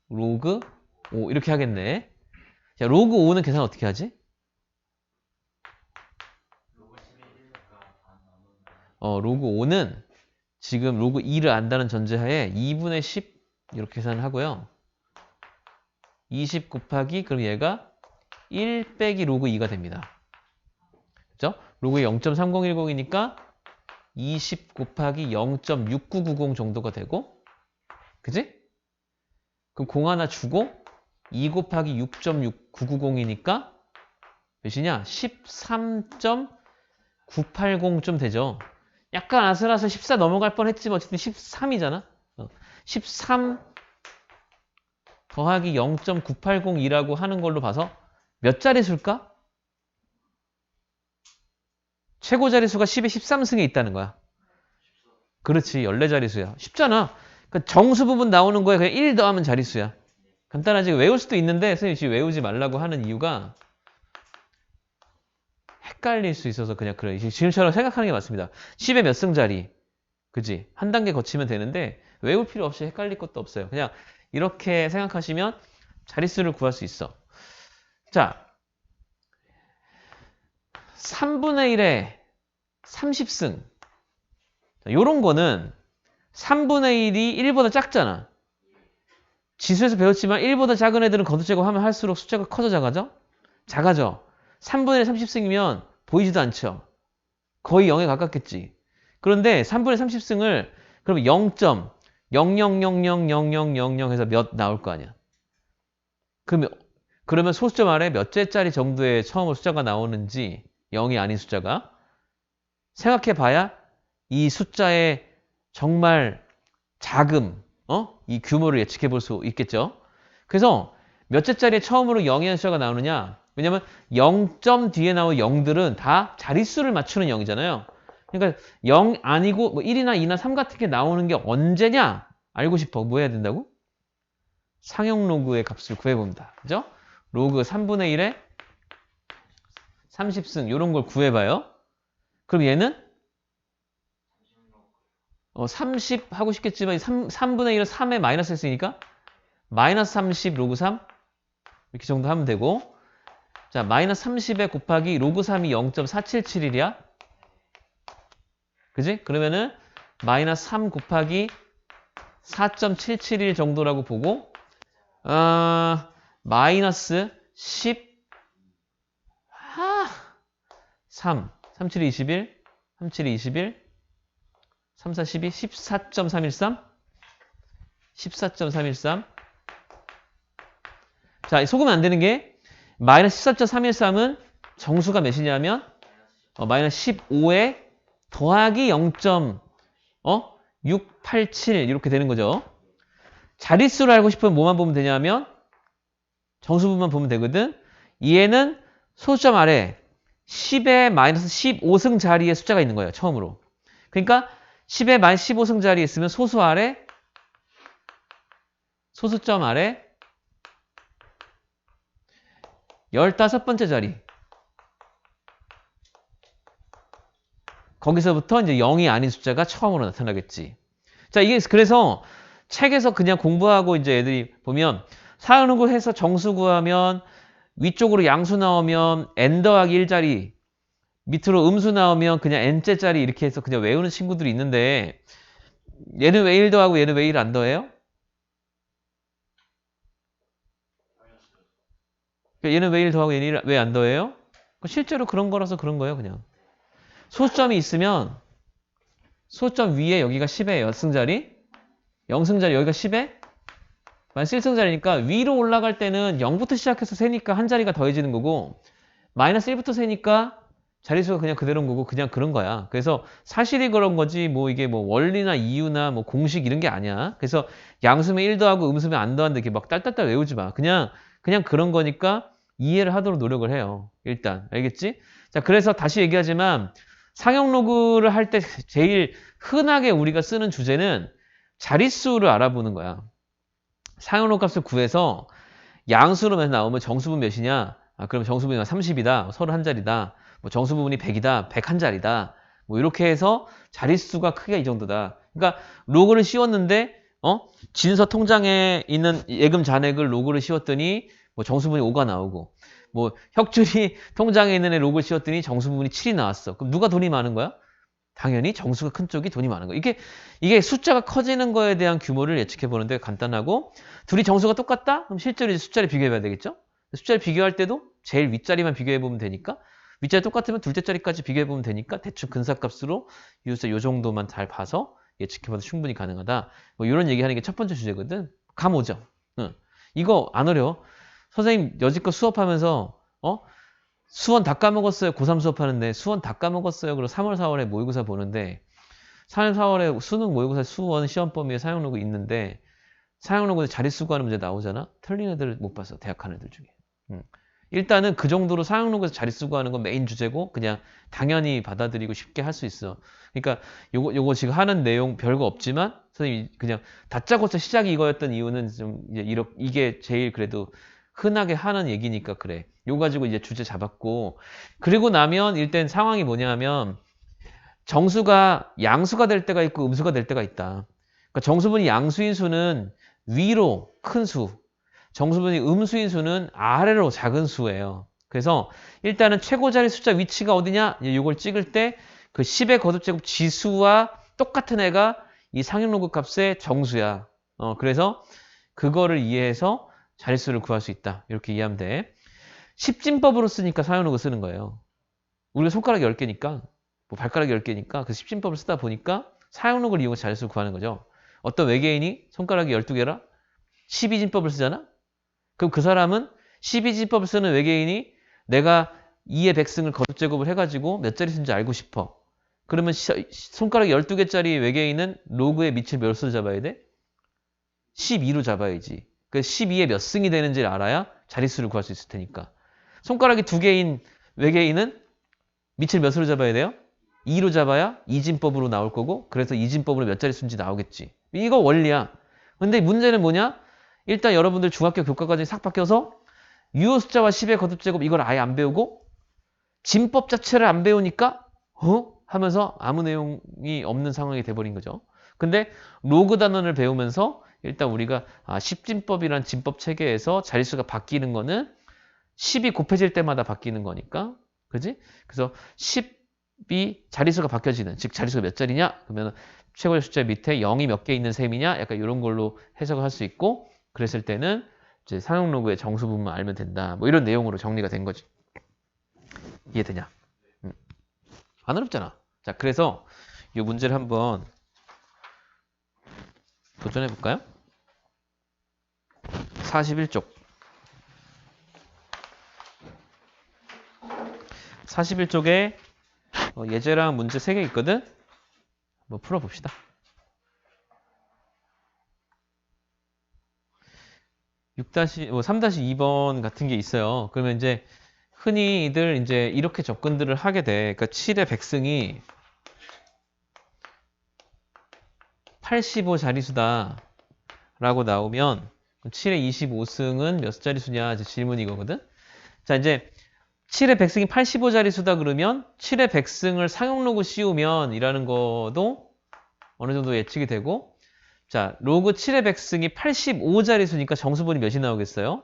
로그 5 이렇게 하겠네. 자, 로그 5는 계산 어떻게 하지? 로그 5는 지금 로그 2를 안다는 전제하에 2분의 10 이렇게 계산을 하고요. 20 곱하기 그럼 얘가 1 빼기 로그 2가 됩니다. 그죠? 로그 0.3010이니까 20 곱하기 0.6990 정도가 되고 그지? 그럼 공 하나 주고 2 곱하기 6.6990이니까 몇이냐? 13.980좀 되죠. 약간 아슬아슬 14 넘어갈 뻔했지만 어쨌든 13이잖아. 13 더하기 0.980이라고 하는 걸로 봐서 몇 자릿수일까? 최고 자릿수가 10의 13승에 있다는 거야. 그렇지. 14자릿수야. 쉽잖아. 그러니까 정수 부분 나오는 거에 그냥 1 더하면 자릿수야. 간단하지. 외울 수도 있는데 선생님이 지금 외우지 말라고 하는 이유가 헷갈릴 수 있어서 그냥 그래. 지금처럼 생각하는 게 맞습니다. 10의 몇 승자리. 그지? 한 단계 거치면 되는데 외울 필요 없이 헷갈릴 것도 없어요. 그냥 이렇게 생각하시면 자릿수를 구할 수 있어. 자, 3분의 1에 30승. 요런 거는 3분의 1이 1보다 작잖아. 지수에서 배웠지만 1보다 작은 애들은 거듭제곱하면 할수록 숫자가 커져 작아져? 작아져. 3분의 1에 30승이면 보이지도 않죠. 거의 0에 가깝겠지. 그런데 3분의 30승을 그럼 0.00000000 해서 몇 나올 거 아니야. 그러면 소수점 아래 몇째짜리 정도의 처음으로 숫자가 나오는지 0이 아닌 숫자가 생각해 봐야 이 숫자의 정말 자금, 이 규모를 예측해 볼 수 있겠죠. 그래서 몇째짜리에 처음으로 0이라는 숫자가 나오느냐? 왜냐면 0점 뒤에 나온 0들은 다 자릿수를 맞추는 0이잖아요. 그러니까 0 아니고 뭐 1이나 2나 3 같은 게 나오는 게 언제냐? 알고 싶어. 뭐 해야 된다고? 상용 로그의 값을 구해봅니다. 그죠? 로그 3분의 1에 30승 이런 걸 구해봐요. 그럼 얘는 30 하고 싶겠지만 3분의 1을 3에 마이너스 했으니까 마이너스 30 로그 3 이렇게 정도 하면 되고 자 마이너스 30에 곱하기 로그 3이 0.477이야. 그지? 그러면은 마이너스 3 곱하기 4.771 정도라고 보고 마이너스 10 3 37이 21 37이 21 3, 4, 12 14.313 14.313 자 속으면 안 되는 게 마이너스 14.313은 정수가 몇이냐면 마이너스 15에 더하기 0.687 이렇게 되는 거죠. 자릿수를 알고 싶으면 뭐만 보면 되냐면 정수분만 보면 되거든. 얘는 소수점 아래 10의 마이너스 15승 자리에 숫자가 있는 거예요. 처음으로. 그러니까 10의 마이너스 15승 자리에 있으면 소수점 아래 15번째 자리. 거기서부터 이제 0이 아닌 숫자가 처음으로 나타나겠지. 자, 이게 그래서 책에서 그냥 공부하고 이제 애들이 보면 사용록을 해서 정수 구하면 위쪽으로 양수 나오면 n 더하기 1자리 밑으로 음수 나오면 그냥 n째 자리 이렇게 해서 그냥 외우는 친구들이 있는데 얘는 왜 1 더하고 얘는 왜 1 안 더해요? 얘는 왜 1 더하고 얘는 1 왜 안 더해요? 실제로 그런 거라서 그런 거예요 그냥. 소수점이 있으면 소수점 위에 여기가 10의 0승자리 0승자리 여기가 10에 마이너스 1승자리니까 위로 올라갈 때는 0부터 시작해서 세니까 한 자리가 더해지는 거고 마이너스 1부터 세니까 자릿수가 그냥 그대로인 거고 그냥 그런 거야. 그래서 사실이 그런 거지 뭐 이게 뭐 원리나 이유나 뭐 공식 이런 게 아니야. 그래서 양수면 1 더하고 음수면 안 더한다 이렇게 막 딸딸딸 외우지 마. 그냥 그런 거니까 이해를 하도록 노력을 해요. 일단 알겠지? 자 그래서 다시 얘기하지만 상용 로그를 할 때 제일 흔하게 우리가 쓰는 주제는 자릿수를 알아보는 거야. 상용 로그 값을 구해서 양수로 나오면 정수분 몇이냐? 그럼 정수분이 30이다. 31자리다. 뭐 정수분이 100이다. 101자리다. 뭐 이렇게 해서 자릿수가 크게 이 정도다. 그러니까 로그를 씌웠는데 진서 통장에 있는 예금 잔액을 로그를 씌웠더니 뭐 정수분이 5가 나오고 뭐 혁준이 통장에 있는 애 로그를 씌웠더니 정수분이 7이 나왔어. 그럼 누가 돈이 많은 거야? 당연히 정수가 큰 쪽이 돈이 많은 거야. 이게 숫자가 커지는 거에 대한 규모를 예측해 보는데 간단하고 둘이 정수가 똑같다? 그럼 실제로 이제 숫자를 비교해 봐야 되겠죠? 숫자를 비교할 때도 제일 윗자리만 비교해 보면 되니까 윗자리 똑같으면 둘째 자리까지 비교해 보면 되니까 대충 근사값으로 요 정도만 잘 봐서 예측해 봐도 충분히 가능하다. 뭐 이런 얘기하는 게 첫 번째 주제거든. 감 오죠? 응. 이거 안 어려워. 선생님 여지껏 수업하면서 수원 다 까먹었어요. 고3 수업하는데 수원 다 까먹었어요. 그리고 3월, 4월에 모의고사 보는데 3월, 4월에 수능 모의고사 수원 시험 범위에 사용로그 있는데 사용로그에 자릿수 구하는 문제 나오잖아. 틀린 애들 못 봤어. 대학 간 애들 중에. 일단은 그 정도로 사용로그에서 자릿수 구하는 건 메인 주제고 그냥 당연히 받아들이고 쉽게 할 수 있어. 그러니까 요거 지금 하는 내용 별거 없지만 선생님이 그냥 다짜고짜 시작이 이거였던 이유는 좀 이게 제일 그래도 흔하게 하는 얘기니까 그래. 요 가지고 이제 주제 잡았고 그리고 나면 일단 상황이 뭐냐면 정수가 양수가 될 때가 있고 음수가 될 때가 있다. 그러니까 정수분이 양수인 수는 위로 큰 수, 정수분이 음수인 수는 아래로 작은 수예요. 그래서 일단은 최고 자리 숫자 위치가 어디냐? 이걸 찍을 때 그 10의 거듭제곱 지수와 똑같은 애가 이 상용 로그 값의 정수야. 그래서 그거를 이해해서 자릿수를 구할 수 있다. 이렇게 이해하면 돼. 십진법으로 쓰니까 상용 로그 쓰는 거예요. 우리가 손가락 10개니까 뭐 발가락 10개니까 그 십진법을 쓰다 보니까 사용록을 이용해서 자릿수를 구하는 거죠. 어떤 외계인이 손가락이 12개라 12진법을 쓰잖아? 그럼 그 사람은 12진법을 쓰는 외계인이 내가 2의 백승을 거듭제곱을 해가지고 몇 자리 쓴지 알고 싶어. 그러면 손가락 12개짜리 외계인은 로그의 밑을 몇 수로 잡아야 돼? 12로 잡아야지. 그 12의 몇 승이 되는지를 알아야 자릿수를 구할 수 있을 테니까. 손가락이 2개인 외계인은 밑을 몇으로 잡아야 돼요? 2로 잡아야 이진법으로 나올 거고, 그래서 이진법으로 몇 자리 수인지 나오겠지. 이거 원리야. 근데 문제는 뭐냐? 일단 여러분들 중학교 교과과정이 싹 바뀌어서 유효 숫자와 10의 거듭제곱 이걸 아예 안 배우고 진법 자체를 안 배우니까 하면서 아무 내용이 없는 상황이 돼버린 거죠. 근데 로그 단원을 배우면서 일단 우리가 10진법이란 진법 체계에서 자릿수가 바뀌는 거는 10이 곱해질 때마다 바뀌는 거니까. 그지? 그래서 10이 자릿수가 바뀌어지는, 즉 자릿수가 몇 자리냐? 그러면 최고의 숫자 밑에 0이 몇 개 있는 셈이냐? 약간 이런 걸로 해석을 할 수 있고, 그랬을 때는 이제 상용 로그의 정수 부분만 알면 된다. 뭐 이런 내용으로 정리가 된 거지. 이해되냐? 안 어렵잖아. 자, 그래서 이 문제를 한번 도전해 볼까요? 41쪽. 41쪽에 예제랑 문제 3개 있거든? 한번 풀어봅시다. 3-2번 같은 게 있어요. 그러면 이제 흔히들 이제 이렇게 접근들을 하게 돼. 그러니까 7의 백승이 85 자리수다 라고 나오면 7의 25승은 몇 자리수냐 이제 질문이 이거거든. 자, 이제 7의 백승이 85 자리수다 그러면 7의 백승을 상용 로그 씌우면 이라는 것도 어느 정도 예측이 되고, 자, 로그 7의 백승이 85 자리수니까 정수분이 몇이 나오겠어요?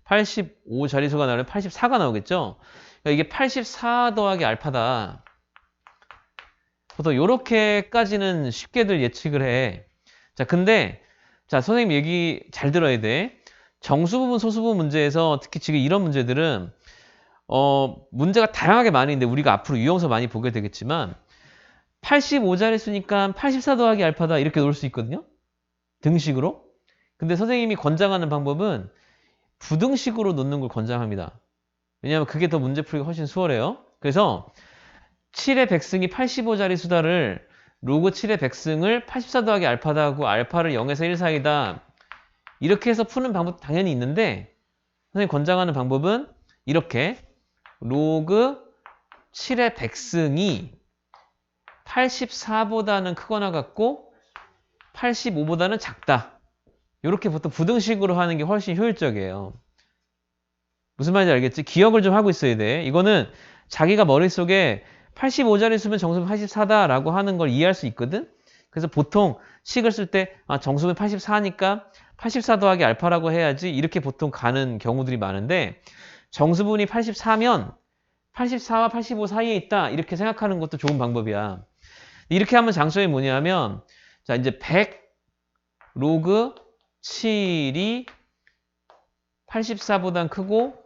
85 자리수가 나오면 84가 나오겠죠? 그러니까 이게 84 더하기 알파다. 보통 요렇게까지는 쉽게들 예측을 해. 자, 근데 자, 선생님 얘기 잘 들어야 돼. 정수 부분, 소수 부분 문제에서 특히 지금 이런 문제들은 문제가 다양하게 많이 있는데 우리가 앞으로 유형서 많이 보게 되겠지만 85자릿수니까 84 더하기 알파다 이렇게 놓을 수 있거든요. 등식으로. 근데 선생님이 권장하는 방법은 부등식으로 놓는 걸 권장합니다. 왜냐하면 그게 더 문제 풀기가 훨씬 수월해요. 그래서 7의 백승이 85자릿수다를 로그 7의 백승을 84 더하기 알파다 하고 알파를 0에서 1 사이다. 이렇게 해서 푸는 방법도 당연히 있는데 선생님 권장하는 방법은 이렇게 로그 7의 백승이 84보다는 크거나 같고 85보다는 작다. 이렇게 보통 부등식으로 하는 게 훨씬 효율적이에요. 무슨 말인지 알겠지? 기억을 좀 하고 있어야 돼. 이거는 자기가 머릿속에 85자릿수면 정수분 84다라고 하는 걸 이해할 수 있거든? 그래서 보통 식을 쓸 때 정수분 84니까 84 더하기 알파라고 해야지 이렇게 보통 가는 경우들이 많은데 정수분이 84면 84와 85 사이에 있다 이렇게 생각하는 것도 좋은 방법이야. 이렇게 하면 장점이 뭐냐면 자 이제 100 로그 7이 84보단 크고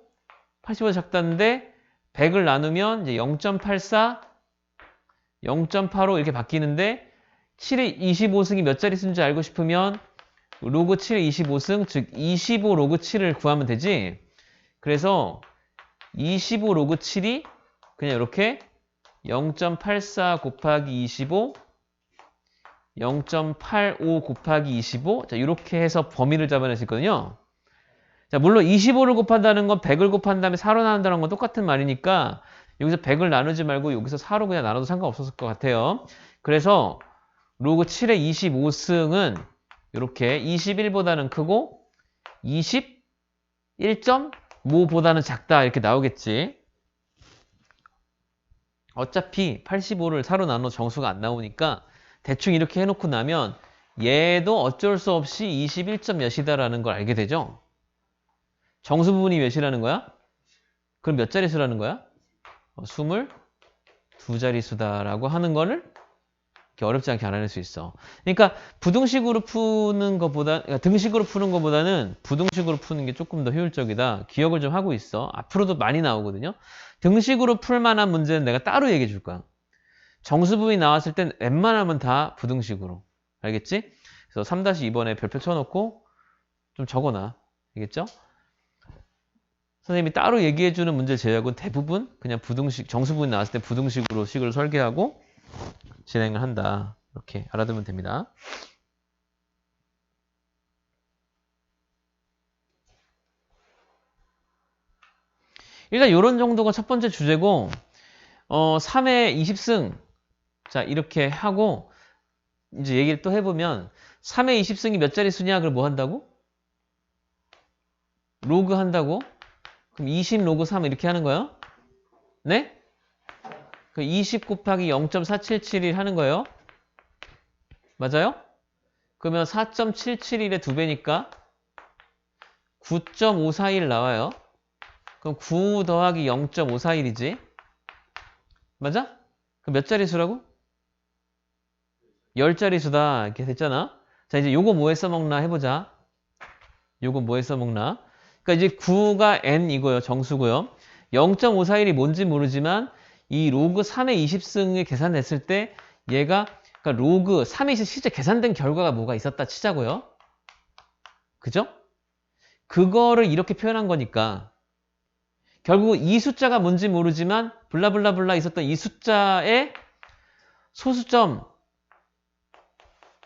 85보다 작다는데 100을 나누면 이제 0.84, 0.85 이렇게 바뀌는데 7의 25승이 몇 자리 쓴지 알고 싶으면 로그 7의 25승, 즉 25 로그 7을 구하면 되지. 그래서 25 로그 7이 그냥 이렇게 0.84 곱하기 25, 0.85 곱하기 25 자, 이렇게 해서 범위를 잡아낼 수 있거든요. 자, 물론 25를 곱한다는 건 100을 곱한 다음에 4로 나눈다는 건 똑같은 말이니까 여기서 100을 나누지 말고 여기서 4로 그냥 나눠도 상관없었을 것 같아요. 그래서 로그 7의 25승은 이렇게 21보다는 크고 21.5보다는 작다 이렇게 나오겠지. 어차피 85를 4로 나눠 정수가 안 나오니까 대충 이렇게 해놓고 나면 얘도 어쩔 수 없이 21점 몇이다라는 걸 알게 되죠. 정수 부분이 몇이라는 거야? 그럼 몇 자릿수라는 거야? 22자릿수다라고 하는 거를 이렇게 어렵지 않게 알아낼 수 있어. 그러니까 부등식으로 푸는 것보다, 그러니까 등식으로 푸는 것보다는 부등식으로 푸는 게 조금 더 효율적이다. 기억을 좀 하고 있어. 앞으로도 많이 나오거든요. 등식으로 풀 만한 문제는 내가 따로 얘기해 줄 거야. 정수부분이 나왔을 땐 웬만하면 다 부등식으로. 알겠지? 그래서 3-2번에 별표 쳐놓고 좀 적어놔. 알겠죠? 선생님이 따로 얘기해주는 문제 제약은 대부분 그냥 부등식, 정수부분이 나왔을 때 부등식으로 식을 설계하고 진행을 한다. 이렇게 알아두면 됩니다. 일단 이런 정도가 첫 번째 주제고 3회 20승 자 이렇게 하고 이제 얘기를 또 해보면 3회 20승이 몇 자릿수냐? 그럼 뭐 한다고? 로그 한다고? 그럼 20 로그 3 이렇게 하는 거예요? 네? 그 20 곱하기 0.477 하는 거예요? 맞아요? 그러면 4.771의 2배니까 9.541 나와요. 그럼 9 더하기 0.541이지. 맞아? 그럼 몇 자릿수라고? 10자릿수다. 이렇게 됐잖아. 자, 이제 요거 뭐에 써먹나 해보자. 요거 뭐에 써먹나? 그러니까 이제 9가 n 이거요. 정수고요. 0.541이 뭔지 모르지만 이 로그 3의 20승을 계산했을 때 얘가 그러니까 로그 3의 20 실제 계산된 결과가 뭐가 있었다 치자고요. 그죠? 그거를 이렇게 표현한 거니까 결국 이 숫자가 뭔지 모르지만 블라블라블라 있었던 이 숫자의 소수점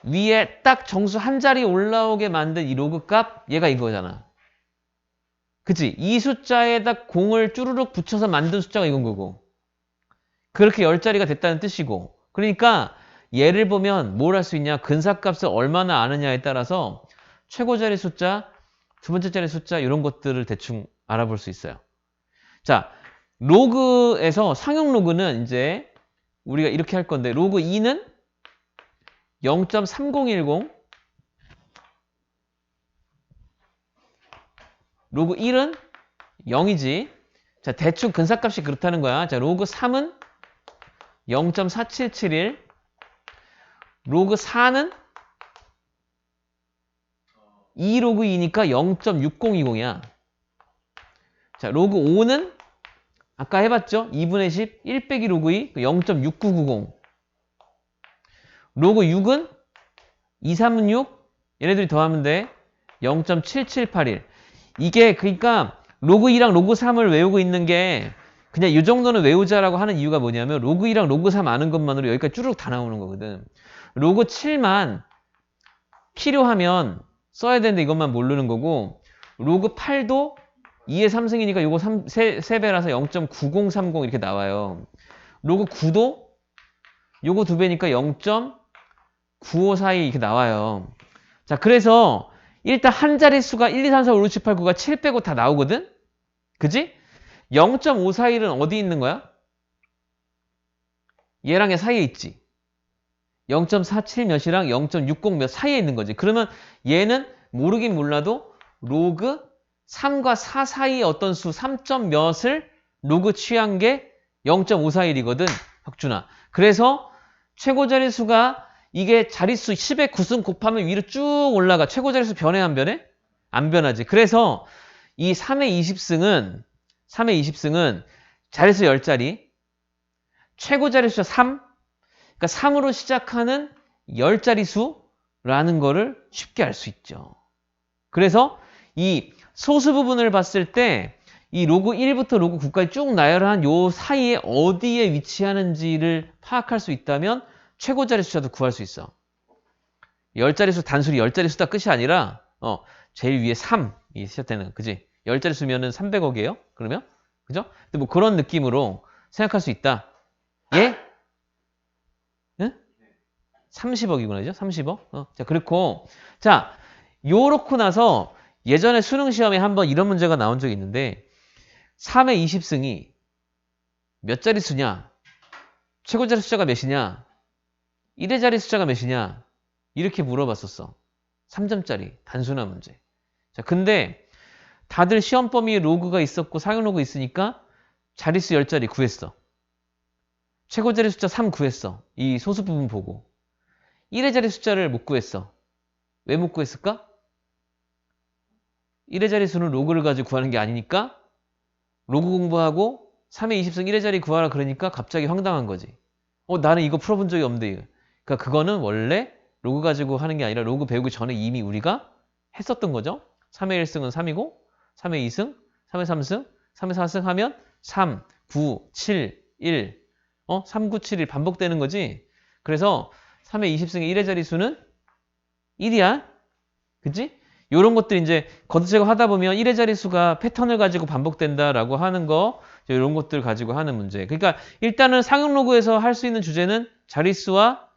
위에 딱 정수 한 자리 올라오게 만든 이 로그 값 얘가 이거잖아. 그치? 이 숫자에다 공을 쭈루룩 붙여서 만든 숫자가 이건 거고 그렇게 10자리가 됐다는 뜻이고 그러니까 얘를 보면 뭘 할 수 있냐? 근사값을 얼마나 아느냐에 따라서 최고 자리 숫자, 두 번째 자리 숫자 이런 것들을 대충 알아볼 수 있어요. 자, 로그에서 상용 로그는 이제 우리가 이렇게 할 건데 로그 2는 0.3010 로그 1은 0이지. 자, 대충 근사값이 그렇다는 거야. 자, 로그 3은 0.4771 로그 4는 2 로그 2니까 0.6020이야. 자, 로그 5는 아까 해봤죠? 2분의 10, 1 빼기 로그 2, 0.6990. 로그 6은 2, 3은 6, 얘네들이 더하면 돼. 0.7781. 이게 그러니까 로그 2랑 로그 3을 외우고 있는 게 그냥 이 정도는 외우자라고 하는 이유가 뭐냐면 로그 2랑 로그 3 아는 것만으로 여기까지 쭈르륵 다 나오는 거거든. 로그 7만 필요하면 써야 되는데 이것만 모르는 거고 로그 8도 2의 3승이니까 요거 3배라서 0.9030 이렇게 나와요. 로그 9도 요거 2배니까 0.9542 이렇게 나와요. 자, 그래서 일단 한 자릿수가 1, 2, 3, 4, 5, 6, 7, 8, 9가 7 빼고 다 나오거든? 그지? 0.541은 어디 있는 거야? 얘랑 얘 사이에 있지. 0.47 몇이랑 0.60 몇 사이에 있는 거지. 그러면 얘는 모르긴 몰라도 로그 3과 4 사이에 어떤 수 3점 몇을 로그 취한 게 0.541이거든. 혁준아. 그래서 최고 자릿수가 이게 자릿수 10의 9승 곱하면 위로 쭉 올라가. 최고 자릿수 변해 안 변해? 안 변하지. 그래서 이 3의 20승은 자릿수 10자리 최고 자릿수가 3 그러니까 3으로 시작하는 10자리 수라는 거를 쉽게 알 수 있죠. 그래서 이 소수 부분을 봤을 때 이 로그 1부터 로그 9까지 쭉 나열한 요 사이에 어디에 위치하는지를 파악할 수 있다면 최고 자리 숫자도 구할 수 있어. 10자리 수 단순히 10자리 수다 끝이 아니라 제일 위에 3이 시작되는 그지? 10자리 수면은 300억이에요. 그러면 그죠? 근데 뭐 그런 느낌으로 생각할 수 있다. 예? 30억이구나, 그죠? 30억? 자, 그렇고, 자, 요렇고 나서 예전에 수능 시험에 한번 이런 문제가 나온 적이 있는데, 3의 20승이 몇 자리 수냐? 최고 자리 숫자가 몇이냐? 1의 자리 숫자가 몇이냐? 이렇게 물어봤었어. 3점짜리, 단순한 문제. 자, 근데 다들 시험 범위에 로그가 있었고, 상용 로그 있으니까 자릿수 10자리 구했어. 최고 자리 숫자 3 구했어. 이 소수 부분 보고. 1의 자리 숫자를 못 구했어. 왜 못 구했을까? 1의 자리 수는 로그를 가지고 구하는 게 아니니까 로그 공부하고 3의 20승 1의 자리 구하라 그러니까 갑자기 황당한 거지. 나는 이거 풀어본 적이 없는데. 그러니까 그거는 원래 로그 가지고 하는 게 아니라 로그 배우기 전에 이미 우리가 했었던 거죠. 3의 1승은 3이고 3의 2승, 3의 3승, 3의 4승 하면 3, 9, 7, 1 3, 9, 7, 1 반복되는 거지. 그래서 3의 20승의 1의 자리수는 1이야. 그치? 요런 것들 이제 걷어제거 하다 보면 1의 자리수가 패턴을 가지고 반복된다라고 하는 거 이런 것들 가지고 하는 문제. 그러니까 일단은 상용 로그에서 할 수 있는 주제는 자릿수와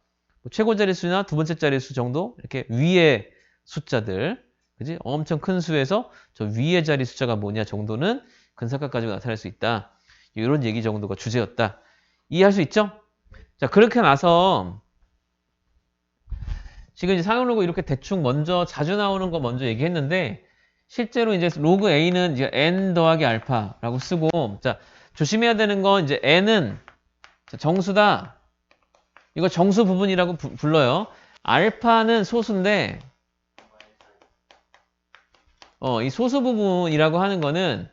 최고 자릿수나 두 번째 자릿수 정도 이렇게 위의 숫자들 그지? 엄청 큰 수에서 저 위의 자리 숫자가 뭐냐 정도는 근사각 가지고 나타낼 수 있다. 이런 얘기 정도가 주제였다. 이해할 수 있죠? 자, 그렇게 나서 지금 이제 상용 로그 이렇게 대충 먼저 자주 나오는 거 먼저 얘기했는데 실제로 이제 로그 A는 이제 n 더하기 알파라고 쓰고 자, 조심해야 되는 건 이제 n은 정수다. 이거 정수 부분이라고 불러요. 알파는 소수인데 이 소수 부분이라고 하는 거는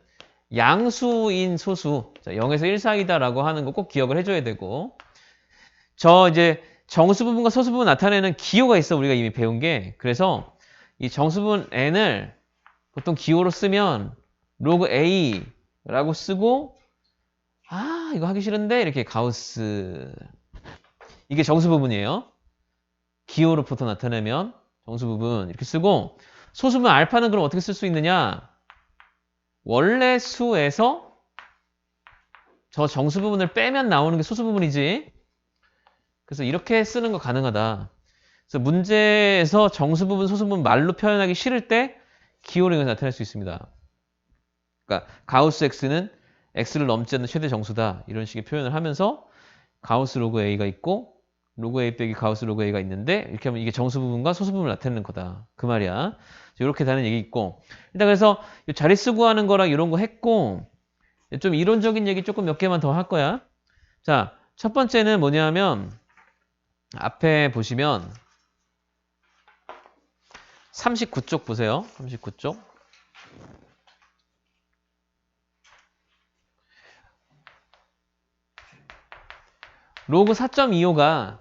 양수인 소수. 자, 0에서 1 사이다라고 하는 거 꼭 기억을 해줘야 되고 저 이제 정수 부분과 소수 부분 나타내는 기호가 있어. 우리가 이미 배운 게. 그래서 이 정수 부분 n을 보통 기호로 쓰면 로그 A라고 쓰고 이거 하기 싫은데 이렇게 가우스 이게 정수 부분이에요. 기호로 보통 나타내면 정수 부분 이렇게 쓰고 소수 부분 알파는 그럼 어떻게 쓸 수 있느냐? 원래 수에서 저 정수 부분을 빼면 나오는 게 소수 부분이지. 그래서 이렇게 쓰는 거 가능하다. 그래서 문제에서 정수 부분, 소수 부분 말로 표현하기 싫을 때 기호로 나타낼 수 있습니다. 그러니까 가우스 x는 x를 넘지 않는 최대 정수다. 이런 식의 표현을 하면서 가우스 로그 a가 있고 로그 a 빼기 가우스 로그 a가 있는데 이렇게 하면 이게 정수 부분과 소수 부분을 나타내는 거다. 그 말이야. 이렇게 되는 얘기 있고 일단 그래서 자릿수 구하는 거랑 이런 거 했고 좀 이론적인 얘기 조금 몇 개만 더 할 거야. 자, 첫 번째는 뭐냐면 앞에 보시면 39쪽 보세요. 39쪽. 로그 4.25가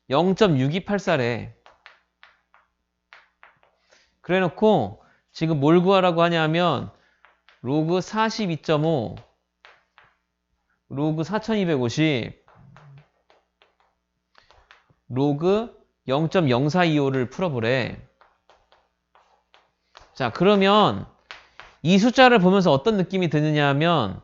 0.6284래. 그래 놓고 지금 뭘 구하라고 하냐면 로그 42.5, 로그 4250, 로그 0.0425를 풀어보래. 자, 그러면 이 숫자를 보면서 어떤 느낌이 드느냐 하면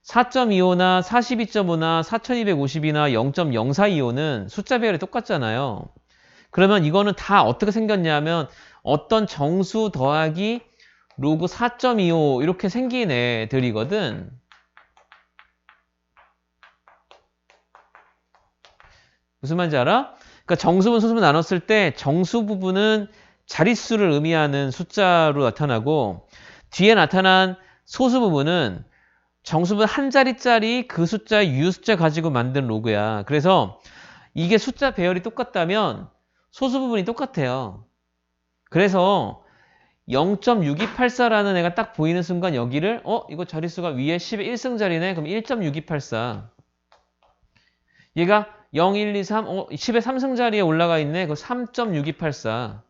4.25나 42.5나 4250이나 0.0425는 숫자 배열이 똑같잖아요. 그러면 이거는 다 어떻게 생겼냐면 어떤 정수 더하기 로그 4.25 이렇게 생긴 애들이거든. 무슨 말인지 알아? 그러니까 정수분, 소수분 나눴을 때 정수 부분은 자릿수를 의미하는 숫자로 나타나고 뒤에 나타난 소수 부분은 정수분 한 자리짜리 그 숫자의 유숫자 가지고 만든 로그야. 그래서 이게 숫자 배열이 똑같다면 소수 부분이 똑같아요. 그래서 0.6284라는 애가 딱 보이는 순간 여기를 이거 자릿수가 위에 10의 1승자리네. 그럼 1.6284. 얘가 0, 1, 2, 3, 10의 3승자리에 올라가 있네. 그 3.6284.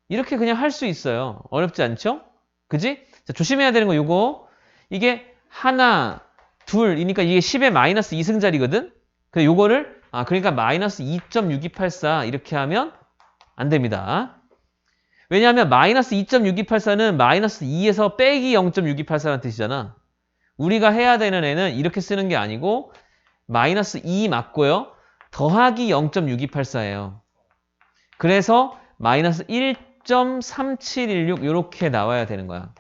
이렇게 그냥 할 수 있어요. 어렵지 않죠? 그지? 자, 조심해야 되는 거 요거. 이게 하나, 둘이니까 이게 10의 마이너스 2승자리거든? 그래서 요거를 그러니까 마이너스 2.6284 이렇게 하면 안 됩니다. 왜냐하면 마이너스 2.6284는 마이너스 2에서 빼기 0.6284라는 뜻이잖아. 우리가 해야 되는 애는 이렇게 쓰는 게 아니고 마이너스 2 맞고요. 더하기 0.6284예요. 그래서 마이너스 1.3716 이렇게 나와야 되는 거야.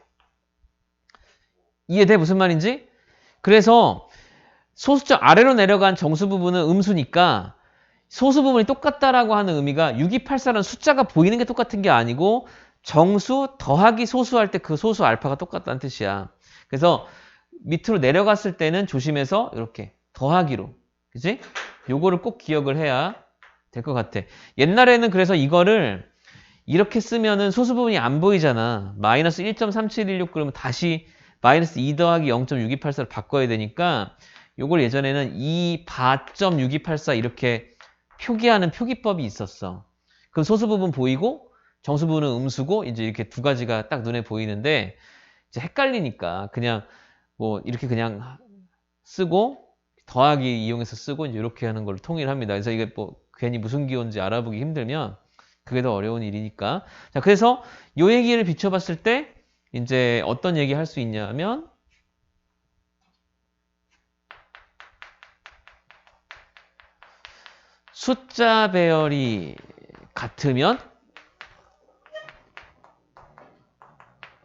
이해돼? 무슨 말인지? 그래서 소수점 아래로 내려간 정수 부분은 음수니까 소수 부분이 똑같다라고 하는 의미가 6284라는 숫자가 보이는 게 똑같은 게 아니고 정수 더하기 소수할 때 그 소수 알파가 똑같다는 뜻이야. 그래서 밑으로 내려갔을 때는 조심해서 이렇게 더하기로. 그지? 요거를 꼭 기억을 해야 될 것 같아. 옛날에는 그래서 이거를 이렇게 쓰면은 소수 부분이 안 보이잖아. 마이너스 1.3716 그러면 다시 마이너스 2 더하기 0.6284를 바꿔야 되니까 요걸 예전에는 2바.6284 이렇게 표기하는 표기법이 있었어. 그럼 소수 부분 보이고 정수 부분은 음수고 이제 이렇게 두 가지가 딱 눈에 보이는데 이제 헷갈리니까 그냥 뭐 이렇게 그냥 쓰고 더하기 이용해서 쓰고 이제 이렇게 하는 걸 통일합니다. 그래서 이게 뭐 괜히 무슨 기호인지 알아보기 힘들면 그게 더 어려운 일이니까. 자, 그래서 요 얘기를 비춰봤을 때 이제 어떤 얘기 할 수 있냐면 숫자 배열이 같으면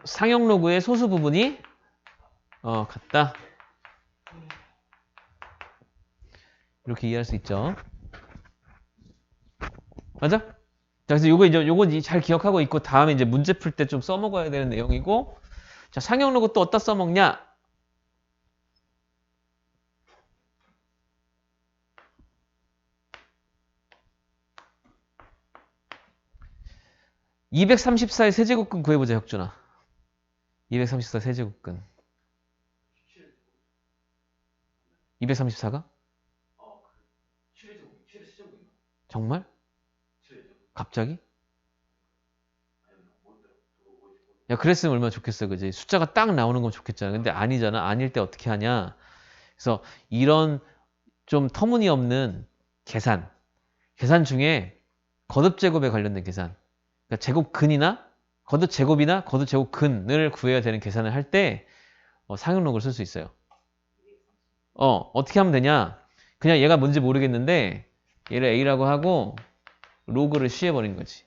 상용 로그의 소수 부분이 같다. 이렇게 이해할 수 있죠. 맞아? 자, 그래서 요거 잘 기억하고 있고 다음에 이제 문제 풀 때 좀 써먹어야 되는 내용이고. 자, 상용 로그 또 어디다 써먹냐? (234의) 세제곱근 구해보자, 혁준아. 234 세제곱근. 234가? 정말? 갑자기? 야, 그랬으면 얼마나 좋겠어, 그지? 숫자가 딱 나오는 건 좋겠잖아. 근데 아니잖아. 아닐 때 어떻게 하냐? 그래서 이런 좀 터무니없는 계산 중에 거듭제곱에 관련된 계산. 그러니까 제곱근이나 거듭제곱이나 거듭제곱근을 구해야 되는 계산을 할 때 상용로그를 쓸 수 있어요. 어떻게 하면 되냐? 그냥 얘가 뭔지 모르겠는데 얘를 A라고 하고 로그를 씌워버린 거지.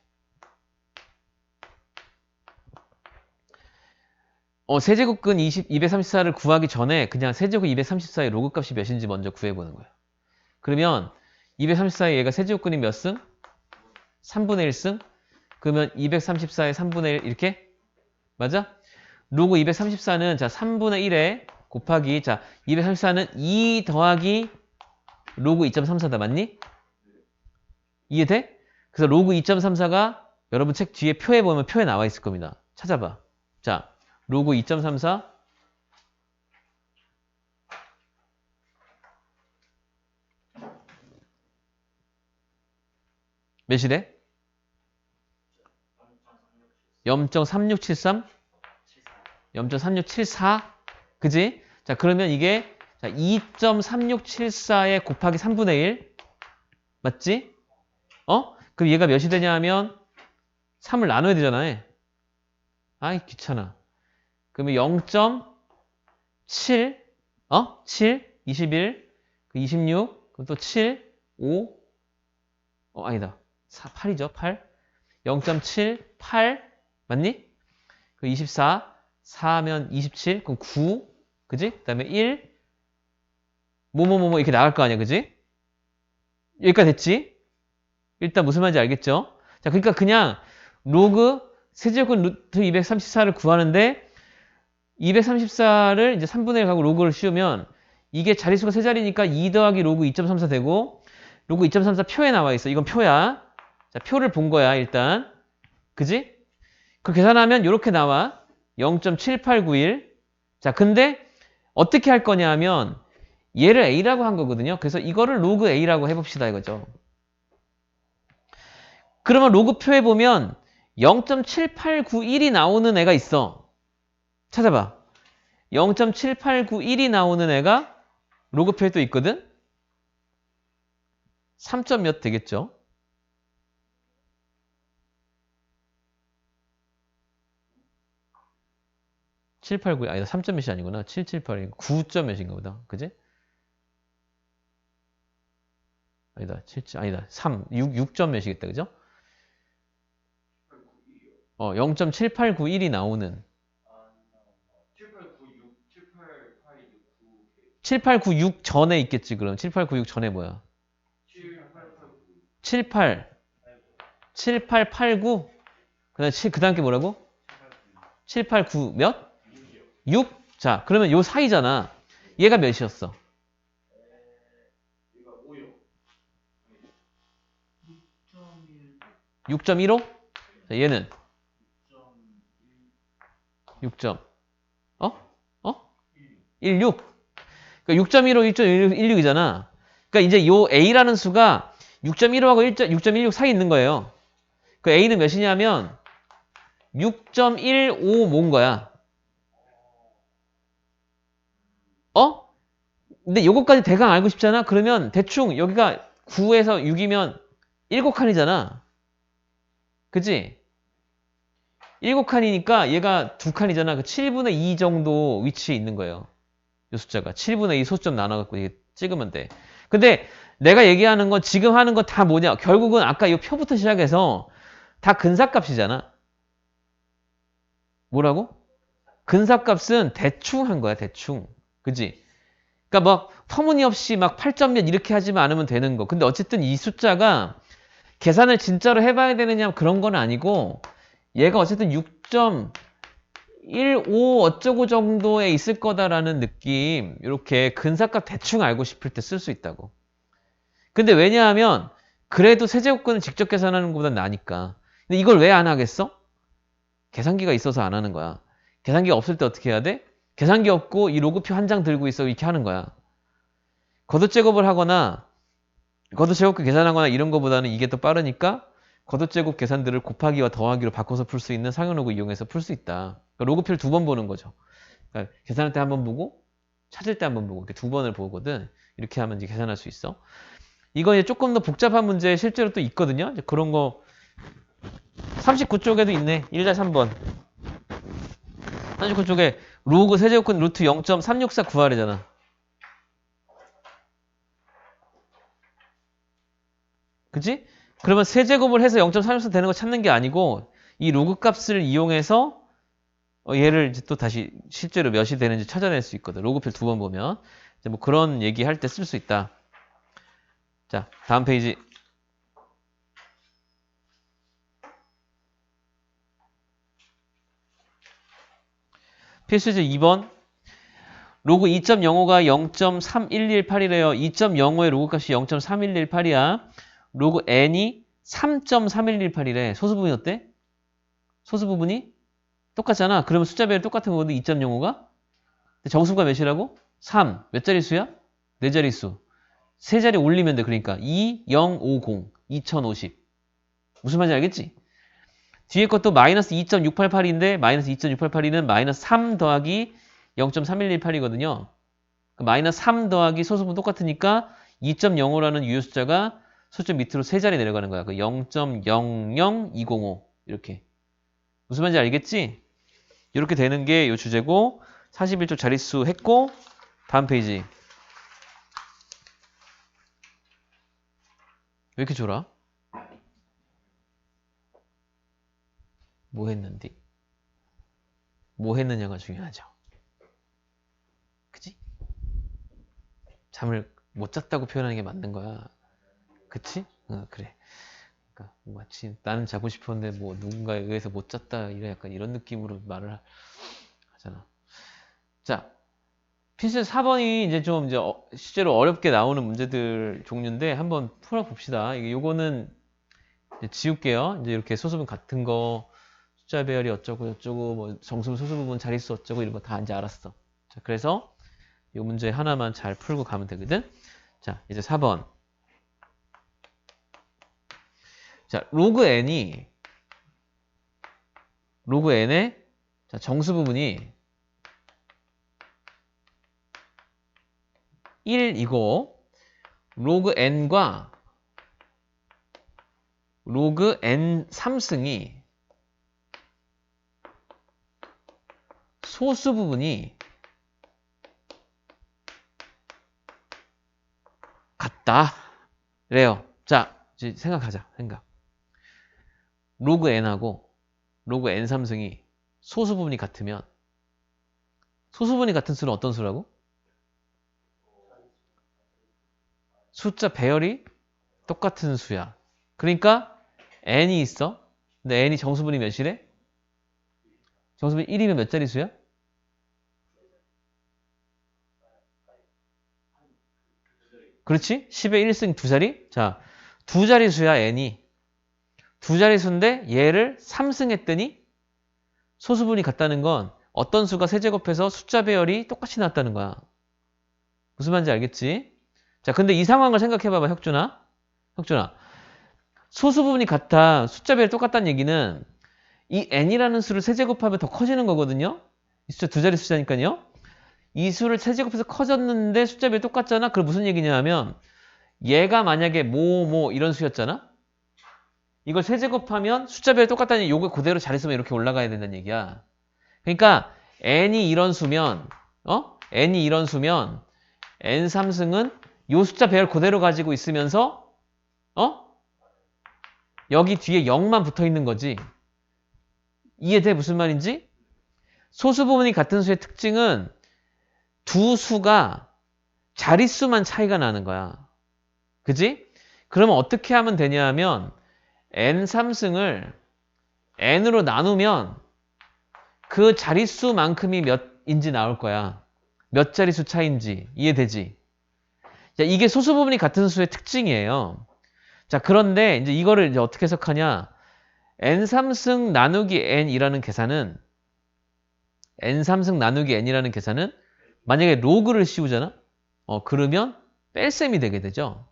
세제곱근 234를 구하기 전에 그냥 세제곱 234의 로그 값이 몇인지 먼저 구해보는 거야. 그러면 234의 얘가 세제곱근이 몇 승? 3분의 1승? 그러면 234의 3분의 1 이렇게? 맞아? 로그 234는 자 3분의 1에 곱하기 자 234는 2 더하기 로그 2.34다. 맞니? 이해돼? 그래서 로그 2.34가 여러분 책 뒤에 표에 보면 표에 나와 있을 겁니다. 찾아봐. 자, 로그 2.34 몇이래? 0.3673? 0.3674? 그지? 자, 그러면 이게 2.3674에 곱하기 3분의 1 맞지? 그럼 얘가 몇이 되냐 하면 3을 나눠야 되잖아. 아이 귀찮아. 그러면 0.7 7 21 26 그럼 또 7 5 아니다. 8이죠. 8 0.78 맞니? 그 24 4면 27 그럼 9 그지? 그 다음에 1 뭐뭐뭐뭐 이렇게 나갈 거 아니야. 그지? 여기까지 됐지? 일단 무슨 말인지 알겠죠? 자, 그러니까 그냥 로그 세제곱근 루트 234를 구하는데 234를 이제 3분의 1 하고 로그를 씌우면 이게 자릿수가 세 자리니까 2 더하기 로그 2.34 되고 로그 2.34 표에 나와 있어. 이건 표야. 자, 표를 본 거야, 일단. 그지? 그 계산하면 이렇게 나와. 0.7891. 자, 근데 어떻게 할 거냐 하면 얘를 A라고 한 거거든요. 그래서 이거를 로그 A라고 해봅시다, 이거죠. 그러면 로그표에 보면 0.7891이 나오는 애가 있어. 찾아봐. 0.7891이 나오는 애가 로그표에 또 있거든? 3점 몇 되겠죠? (789) 아니다. 3점 몇이 아니구나. 778이 9점 몇인가 보다. 그지? 아니다. 7 아니다. 6점 몇이겠다. 그죠? 0.7891이 나오는 7896 전에 있겠지. 그럼 7896 전에 뭐야? 78 7889 그다음 그 다음 게 뭐라고? 789 몇? 6? 자, 그러면 요 사이잖아. 얘가 몇이었어? 6.15? 자, 얘는 6점 16? 그러니까 6.15, 6.16이잖아. 그러니까 이제 요 A라는 수가 6.15하고 6.16 사이 있는 거예요. 그 A는 몇이냐면 6.15모인 거야. 어? 근데 요거까지 대강 알고 싶잖아? 그러면 대충 여기가 9에서 6이면 7칸이잖아. 그치? 7칸이니까 얘가 2칸이잖아. 그 7분의 2 정도 위치에 있는 거예요. 이 숫자가. 7분의 2 소수점 나눠갖고 이게 찍으면 돼. 근데 내가 얘기하는 건 지금 하는 거 다 뭐냐? 결국은 아까 이 표부터 시작해서 다 근사값이잖아. 뭐라고? 근사값은 대충 한 거야, 대충. 그지? 그러니까 막 터무니없이 막 8점 몇 이렇게 하지만 않으면 되는 거. 근데 어쨌든 이 숫자가 계산을 진짜로 해봐야 되느냐 그런 건 아니고 얘가 어쨌든 6.15 어쩌고 정도에 있을 거다라는 느낌. 이렇게 근사값 대충 알고 싶을 때 쓸 수 있다고. 근데 왜냐하면 그래도 세제곱근을 직접 계산하는 것보다 나니까. 근데 이걸 왜 안 하겠어? 계산기가 있어서 안 하는 거야. 계산기가 없을 때 어떻게 해야 돼? 계산기 없고 이 로그표 한 장 들고 있어 이렇게 하는 거야. 겉옷제곱을 하거나 겉옷제곱을 계산하거나 이런 거보다는 이게 더 빠르니까 겉옷제곱 계산들을 곱하기와 더하기로 바꿔서 풀 수 있는 상용로그 이용해서 풀 수 있다. 그러니까 로그표를 2번 보는 거죠. 그러니까 계산할 때 한 번 보고 찾을 때 한 번 보고 이렇게 2번을 보거든. 이렇게 하면 이제 계산할 수 있어. 이거 이제 조금 더 복잡한 문제 실제로 또 있거든요. 이제 그런 거 39쪽에도 있네. 1-3번. 39쪽에 로그 세제곱근 루트 0.364 구하래잖아. 그치? 그러면 세제곱을 해서 0.364 되는 거 찾는 게 아니고 이 로그 값을 이용해서 얘를 이제 또 다시 실제로 몇이 되는지 찾아낼 수 있거든. 로그표를 2번 보면. 이제 뭐 그런 얘기 할 때 쓸 수 있다. 자, 다음 페이지. 필수제 2번. 로그 2.05가 0.3118이래요. 2.05의 로그 값이 0.3118이야. 로그 n이 3.3118이래. 소수 부분이 어때? 소수 부분이 똑같잖아. 그러면 숫자별이 똑같은 거거든. 2.05가. 정수가 몇이라고? 3. 몇 자릿수야? 4자릿수. 3자리 올리면 돼. 그러니까 2050. 2050. 무슨 말인지 알겠지? 뒤에 것도 마이너스 2.688인데 마이너스 2.688이는 마이너스 3 더하기 0.3118이거든요. 마이너스 3 더하기 소수분 똑같으니까 2.05라는 유효 숫자가 소수 밑으로 3자리 내려가는 거야. 그 0.00205 이렇게. 무슨 말인지 알겠지? 이렇게 되는 게 이 주제고 41쪽 자릿수 했고 다음 페이지. 왜 이렇게 졸아? 뭐 했는데? 뭐 했느냐가 중요하죠. 그치? 잠을 못 잤다고 표현하는 게 맞는 거야. 그치? 그래. 그러니까 마치 나는 자고 싶었는데 뭐 누군가에 의해서 못 잤다 이래 약간 이런 느낌으로 말을 하잖아. 자, 필수 4번이 이제 좀 이제 실제로 어렵게 나오는 문제들 종류인데 한번 풀어봅시다. 이게 요거는 이제 지울게요. 이제 이렇게 소수분 같은 거 숫자 배열이 어쩌고 저쩌고 뭐 정수분 소수부분 자릿수 어쩌고 이런 거 다 이제 알았어. 자, 그래서 이 문제 하나만 잘 풀고 가면 되거든. 자, 이제 4번. 자, 로그 n의 자, 정수 부분이 1이고 로그 n과 로그 n 3승이 소수 부분이 같다. 그래요. 자, 이제 생각하자. 생각. 로그 n하고 로그 n 3승이 소수 부분이 같으면 소수 부분이 같은 수는 어떤 수라고? 숫자 배열이 똑같은 수야. 그러니까 n이 있어. 근데 n이 정수분이 몇이래? 정수분이 1이면 몇 자리 수야? 그렇지? 10의 1승 2자리? 자, 2자리 수야 n이. 2자리 수인데 얘를 3승 했더니 소수분이 같다는 건 어떤 수가 세제곱해서 숫자 배열이 똑같이 나왔다는 거야. 무슨 말인지 알겠지? 자, 근데 이 상황을 생각해봐봐, 혁준아. 혁준아. 소수 부분이 같아. 숫자별이 똑같다는 얘기는 이 n이라는 수를 세제곱하면 더 커지는 거거든요. 이 숫자 두 자리 숫자니까요. 이 수를 세제곱해서 커졌는데 숫자별이 똑같잖아. 그럼 무슨 얘기냐 하면 얘가 만약에 이런 수였잖아. 이걸 세제곱하면 숫자별이 똑같다니 요거 그대로 자릿수만 이렇게 올라가야 된다는 얘기야. 그러니까 n이 이런 수면 n이 이런 수면 n3승은 요 숫자 배열 그대로 가지고 있으면서 여기 뒤에 0만 붙어 있는 거지. 이해돼? 무슨 말인지? 소수 부분이 같은 수의 특징은 두 수가 자릿수만 차이가 나는 거야. 그지? 그러면 어떻게 하면 되냐 하면 n3승을 n으로 나누면 그 자릿수만큼이 몇인지 나올 거야. 몇 자릿수 차이인지. 이해되지? 자, 이게 소수 부분이 같은 수의 특징이에요. 자, 그런데 이제 이거를 이제 어떻게 해석하냐? n3승 나누기 n이라는 계산은 n3승 나누기 n이라는 계산은 만약에 로그를 씌우잖아? 그러면 뺄셈이 되게 되죠.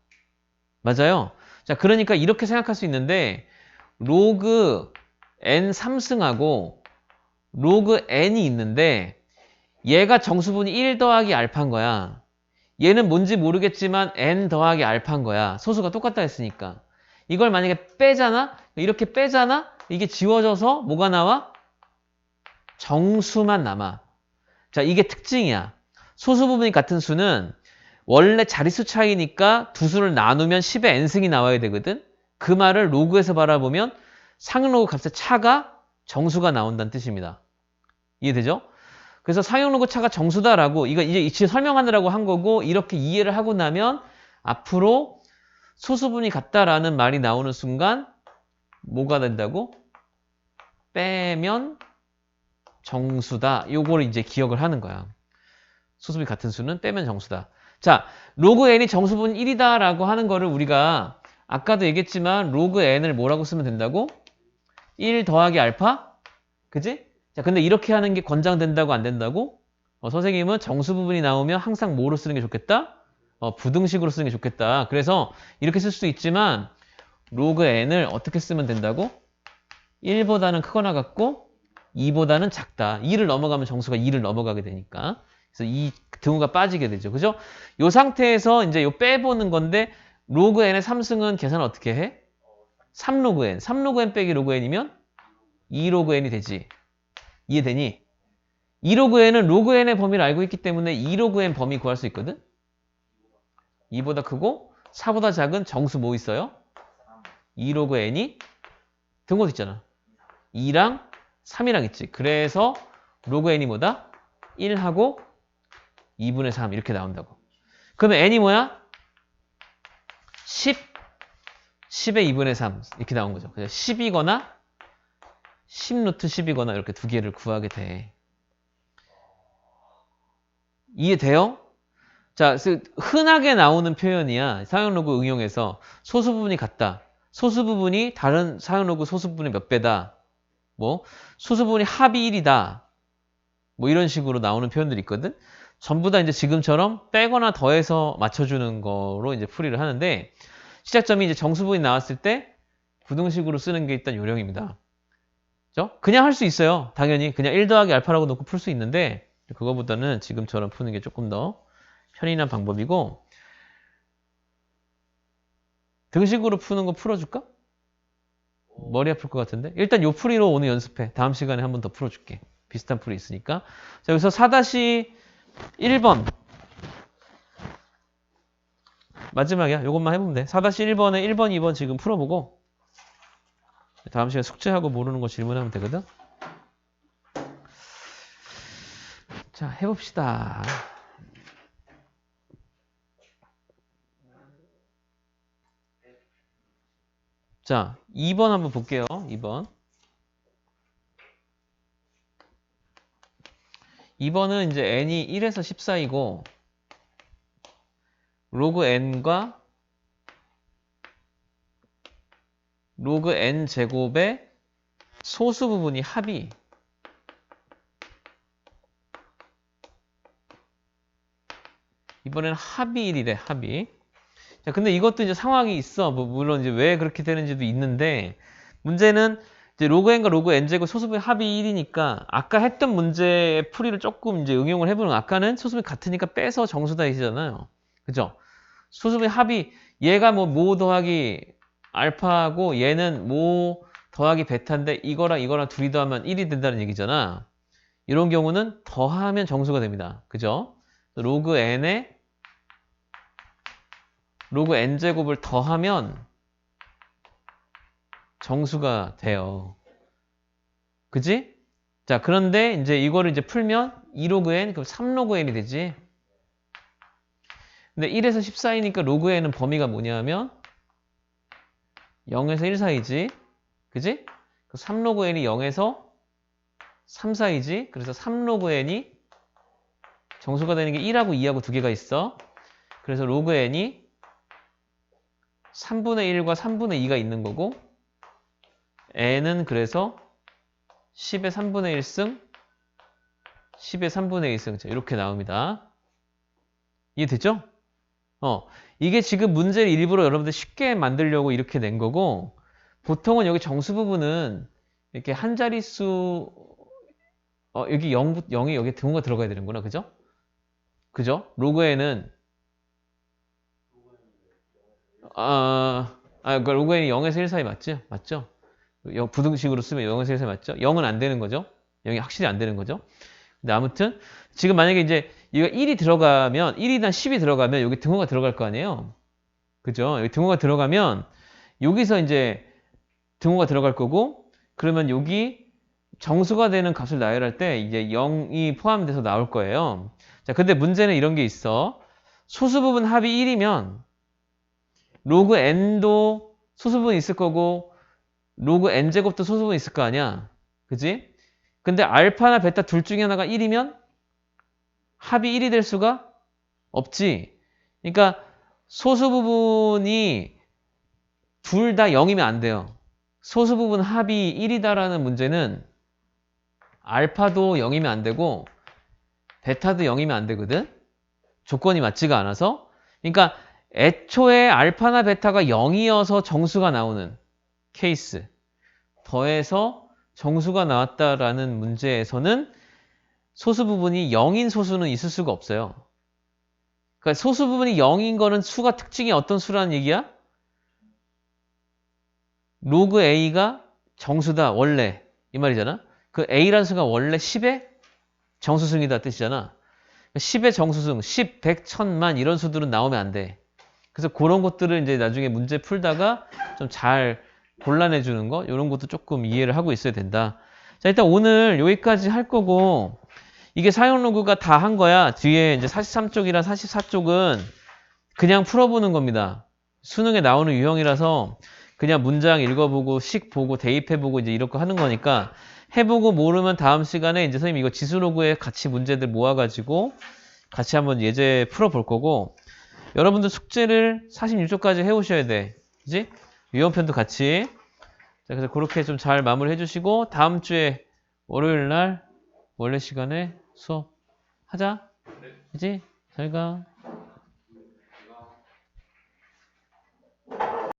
맞아요? 자, 그러니까 이렇게 생각할 수 있는데 로그 n3승하고 로그 n이 있는데 얘가 정수분이 1 더하기 알파인 거야. 얘는 뭔지 모르겠지만 n 더하기 알파인 거야. 소수가 똑같다 했으니까. 이걸 만약에 빼잖아? 이렇게 빼잖아? 이게 지워져서 뭐가 나와? 정수만 남아. 자, 이게 특징이야. 소수 부분이 같은 수는 원래 자릿수 차이니까 두 수를 나누면 10의 n승이 나와야 되거든? 그 말을 로그에서 바라보면 상용로그 값의 차가 정수가 나온다는 뜻입니다. 이해되죠? 그래서 상용로그 차가 정수다라고 이거 이제 설명하느라고 한 거고 이렇게 이해를 하고 나면 앞으로 소수분이 같다라는 말이 나오는 순간 뭐가 된다고? 빼면 정수다. 요거를 이제 기억을 하는 거야. 소수분이 같은 수는 빼면 정수다. 자, 로그 n이 정수분 1이다라고 하는 거를 우리가 아까도 얘기했지만 로그 n을 뭐라고 쓰면 된다고? 1 더하기 알파? 그지? 자, 근데 이렇게 하는 게 권장된다고 안 된다고? 선생님은 정수 부분이 나오면 항상 뭐로 쓰는 게 좋겠다? 부등식으로 쓰는 게 좋겠다. 그래서 이렇게 쓸 수 있지만 로그 n을 어떻게 쓰면 된다고? 1보다는 크거나 같고 2보다는 작다. 2를 넘어가면 정수가 2를 넘어가게 되니까. 그래서 이 등호가 빠지게 되죠. 그죠? 요 상태에서 이제 요 빼보는 건데 로그 n의 3승은 계산 어떻게 해? 3로그 n. 3로그 n 빼기 로그 n이면 2로그 n이 되지. 이해되니? 2로그 n은 로그 n의 범위를 알고 있기 때문에 2로그 n 범위 구할 수 있거든? 2보다 크고 4보다 작은 정수 뭐 있어요? 2로그 n이 등호도 있잖아. 2랑 3이랑 있지. 그래서 로그 n이 뭐다? 1하고 2분의 3 이렇게 나온다고. 그러면 n이 뭐야? 10, 10의 2분의 3 이렇게 나온 거죠. 그래서 10이거나 10루트 10이거나 이렇게 두 개를 구하게 돼. 이해돼요? 자, 흔하게 나오는 표현이야. 사용로그 응용해서 소수 부분이 같다. 소수 부분이 다른 사용로그 소수 부분의 몇 배다. 뭐 소수 부분이 합이 1이다. 뭐 이런 식으로 나오는 표현들이 있거든. 전부 다 이제 지금처럼 빼거나 더해서 맞춰주는 거로 이제 풀이를 하는데 시작점이 이제 정수분이 나왔을 때 부등식으로 쓰는 게 일단 요령입니다. 그죠? 그냥 할 수 있어요. 당연히 그냥 1 더하기 알파라고 놓고 풀 수 있는데 그거보다는 지금처럼 푸는 게 조금 더 편인한 방법이고 등식으로 푸는 거 풀어줄까? 머리 아플 것 같은데 일단 요 풀이로 오늘 연습해. 다음 시간에 한 번 더 풀어줄게. 비슷한 풀이 있으니까. 자, 여기서 4-1번 마지막이야. 요것만 해보면 돼. 4-1번에 1번, 2번 지금 풀어보고 다음 시간에 숙제하고 모르는 거 질문하면 되거든. 자, 해봅시다. 자, 2번 한번 볼게요. 2번. 2번은 이제 n이 1에서 10 사이고 로그 n과 로그 n 제곱의 소수 부분이 합이 이번에는 합이 1이래, 합이. 자, 근데 이것도 이제 상황이 있어. 뭐 물론 이제 왜 그렇게 되는지도 있는데, 문제는 이제 로그 n과 로그 n 제곱 소수분의 합이 1이니까 아까 했던 문제의 풀이를 조금 이제 응용을 해보는, 아까는 소수분이 같으니까 빼서 정수다 이시잖아요. 그죠? 소수분의 합이 얘가 모 더하기 알파하고 얘는 모 더하기 베타인데 이거랑 둘이 더하면 1이 된다는 얘기잖아. 이런 경우는 더하면 정수가 됩니다. 그죠? 로그 n에 로그 n제곱을 더하면 정수가 돼요. 그지? 자, 그런데 이제 이거를 이제 풀면 2로그 n, 그럼 3로그 n이 되지. 근데 1에서 10 사이니까 로그 n은 범위가 뭐냐면 0에서 1 사이지. 그지? 3로그 n이 0에서 3 사이지. 그래서 3로그 n이 정수가 되는 게 1하고 2하고 두 개가 있어. 그래서 로그 n이 3분의 1과 3분의 2가 있는 거고, n은 그래서 10의 3분의 1승, 10의 3분의 2승. 자, 이렇게 나옵니다. 이해됐죠? 이게 지금 문제를 일부러 여러분들 쉽게 만들려고 이렇게 낸 거고, 보통은 여기 정수 부분은 이렇게 한 자릿수, 여기 0이 여기 등호가 들어가야 되는구나. 그죠? 그죠? 로그에는, 그러니까 로그에는 0에서 1 사이 맞죠? 맞죠? 부등식으로 쓰면 0에서 1 사이 맞죠? 0은 안 되는 거죠? 0이 확실히 안 되는 거죠? 근데 아무튼, 지금 만약에 이제, 이거 1이 들어가면, 1이나 10이 들어가면 여기 등호가 들어갈 거 아니에요? 그죠? 여기 등호가 들어가면, 여기서 이제 등호가 들어갈 거고, 그러면 여기 정수가 되는 값을 나열할 때 이제 0이 포함돼서 나올 거예요. 자, 근데 문제는 이런 게 있어. 소수 부분 합이 1이면, 로그 n도 소수분이 있을 거고, 로그 n제곱도 소수분이 있을 거 아니야. 그지? 근데 알파나 베타 둘 중에 하나가 1이면 합이 1이 될 수가 없지. 그러니까 소수 부분이 둘 다 0이면 안 돼요. 소수 부분 합이 1이다라는 문제는 알파도 0이면 안 되고 베타도 0이면 안 되거든. 조건이 맞지가 않아서. 그러니까 애초에 알파나 베타가 0이어서 정수가 나오는 케이스. 더해서 정수가 나왔다라는 문제에서는 소수 부분이 0인 소수는 있을 수가 없어요. 그러니까 소수 부분이 0인 거는 수가 특징이 어떤 수라는 얘기야? 로그 A가 정수다, 원래. 이 말이잖아. 그 A라는 수가 원래 10의 정수승이다 뜻이잖아. 10의 정수승, 10, 100, 1000만 이런 수들은 나오면 안 돼. 그래서 그런 것들을 이제 나중에 문제 풀다가 좀 잘 골라내 주는 거, 이런 것도 조금 이해를 하고 있어야 된다. 자, 일단 오늘 여기까지 할 거고, 이게 사용 로그가 다 한 거야. 뒤에 이제 43쪽이랑 44쪽은 그냥 풀어보는 겁니다. 수능에 나오는 유형이라서 그냥 문장 읽어보고, 식 보고, 대입해보고 이제 이렇게 하는 거니까 해보고 모르면 다음 시간에 이제 선생님 이거 지수 로그에 같이 문제들 모아가지고 같이 한번 예제 풀어볼 거고, 여러분들 숙제를 46쪽까지 해오셔야 돼. 그지? 유형편도 같이. 자, 그래서 그렇게 좀 잘 마무리 해주시고, 다음 주에 월요일 날 원래 시간에 수업 하자. 그지? 잘 가.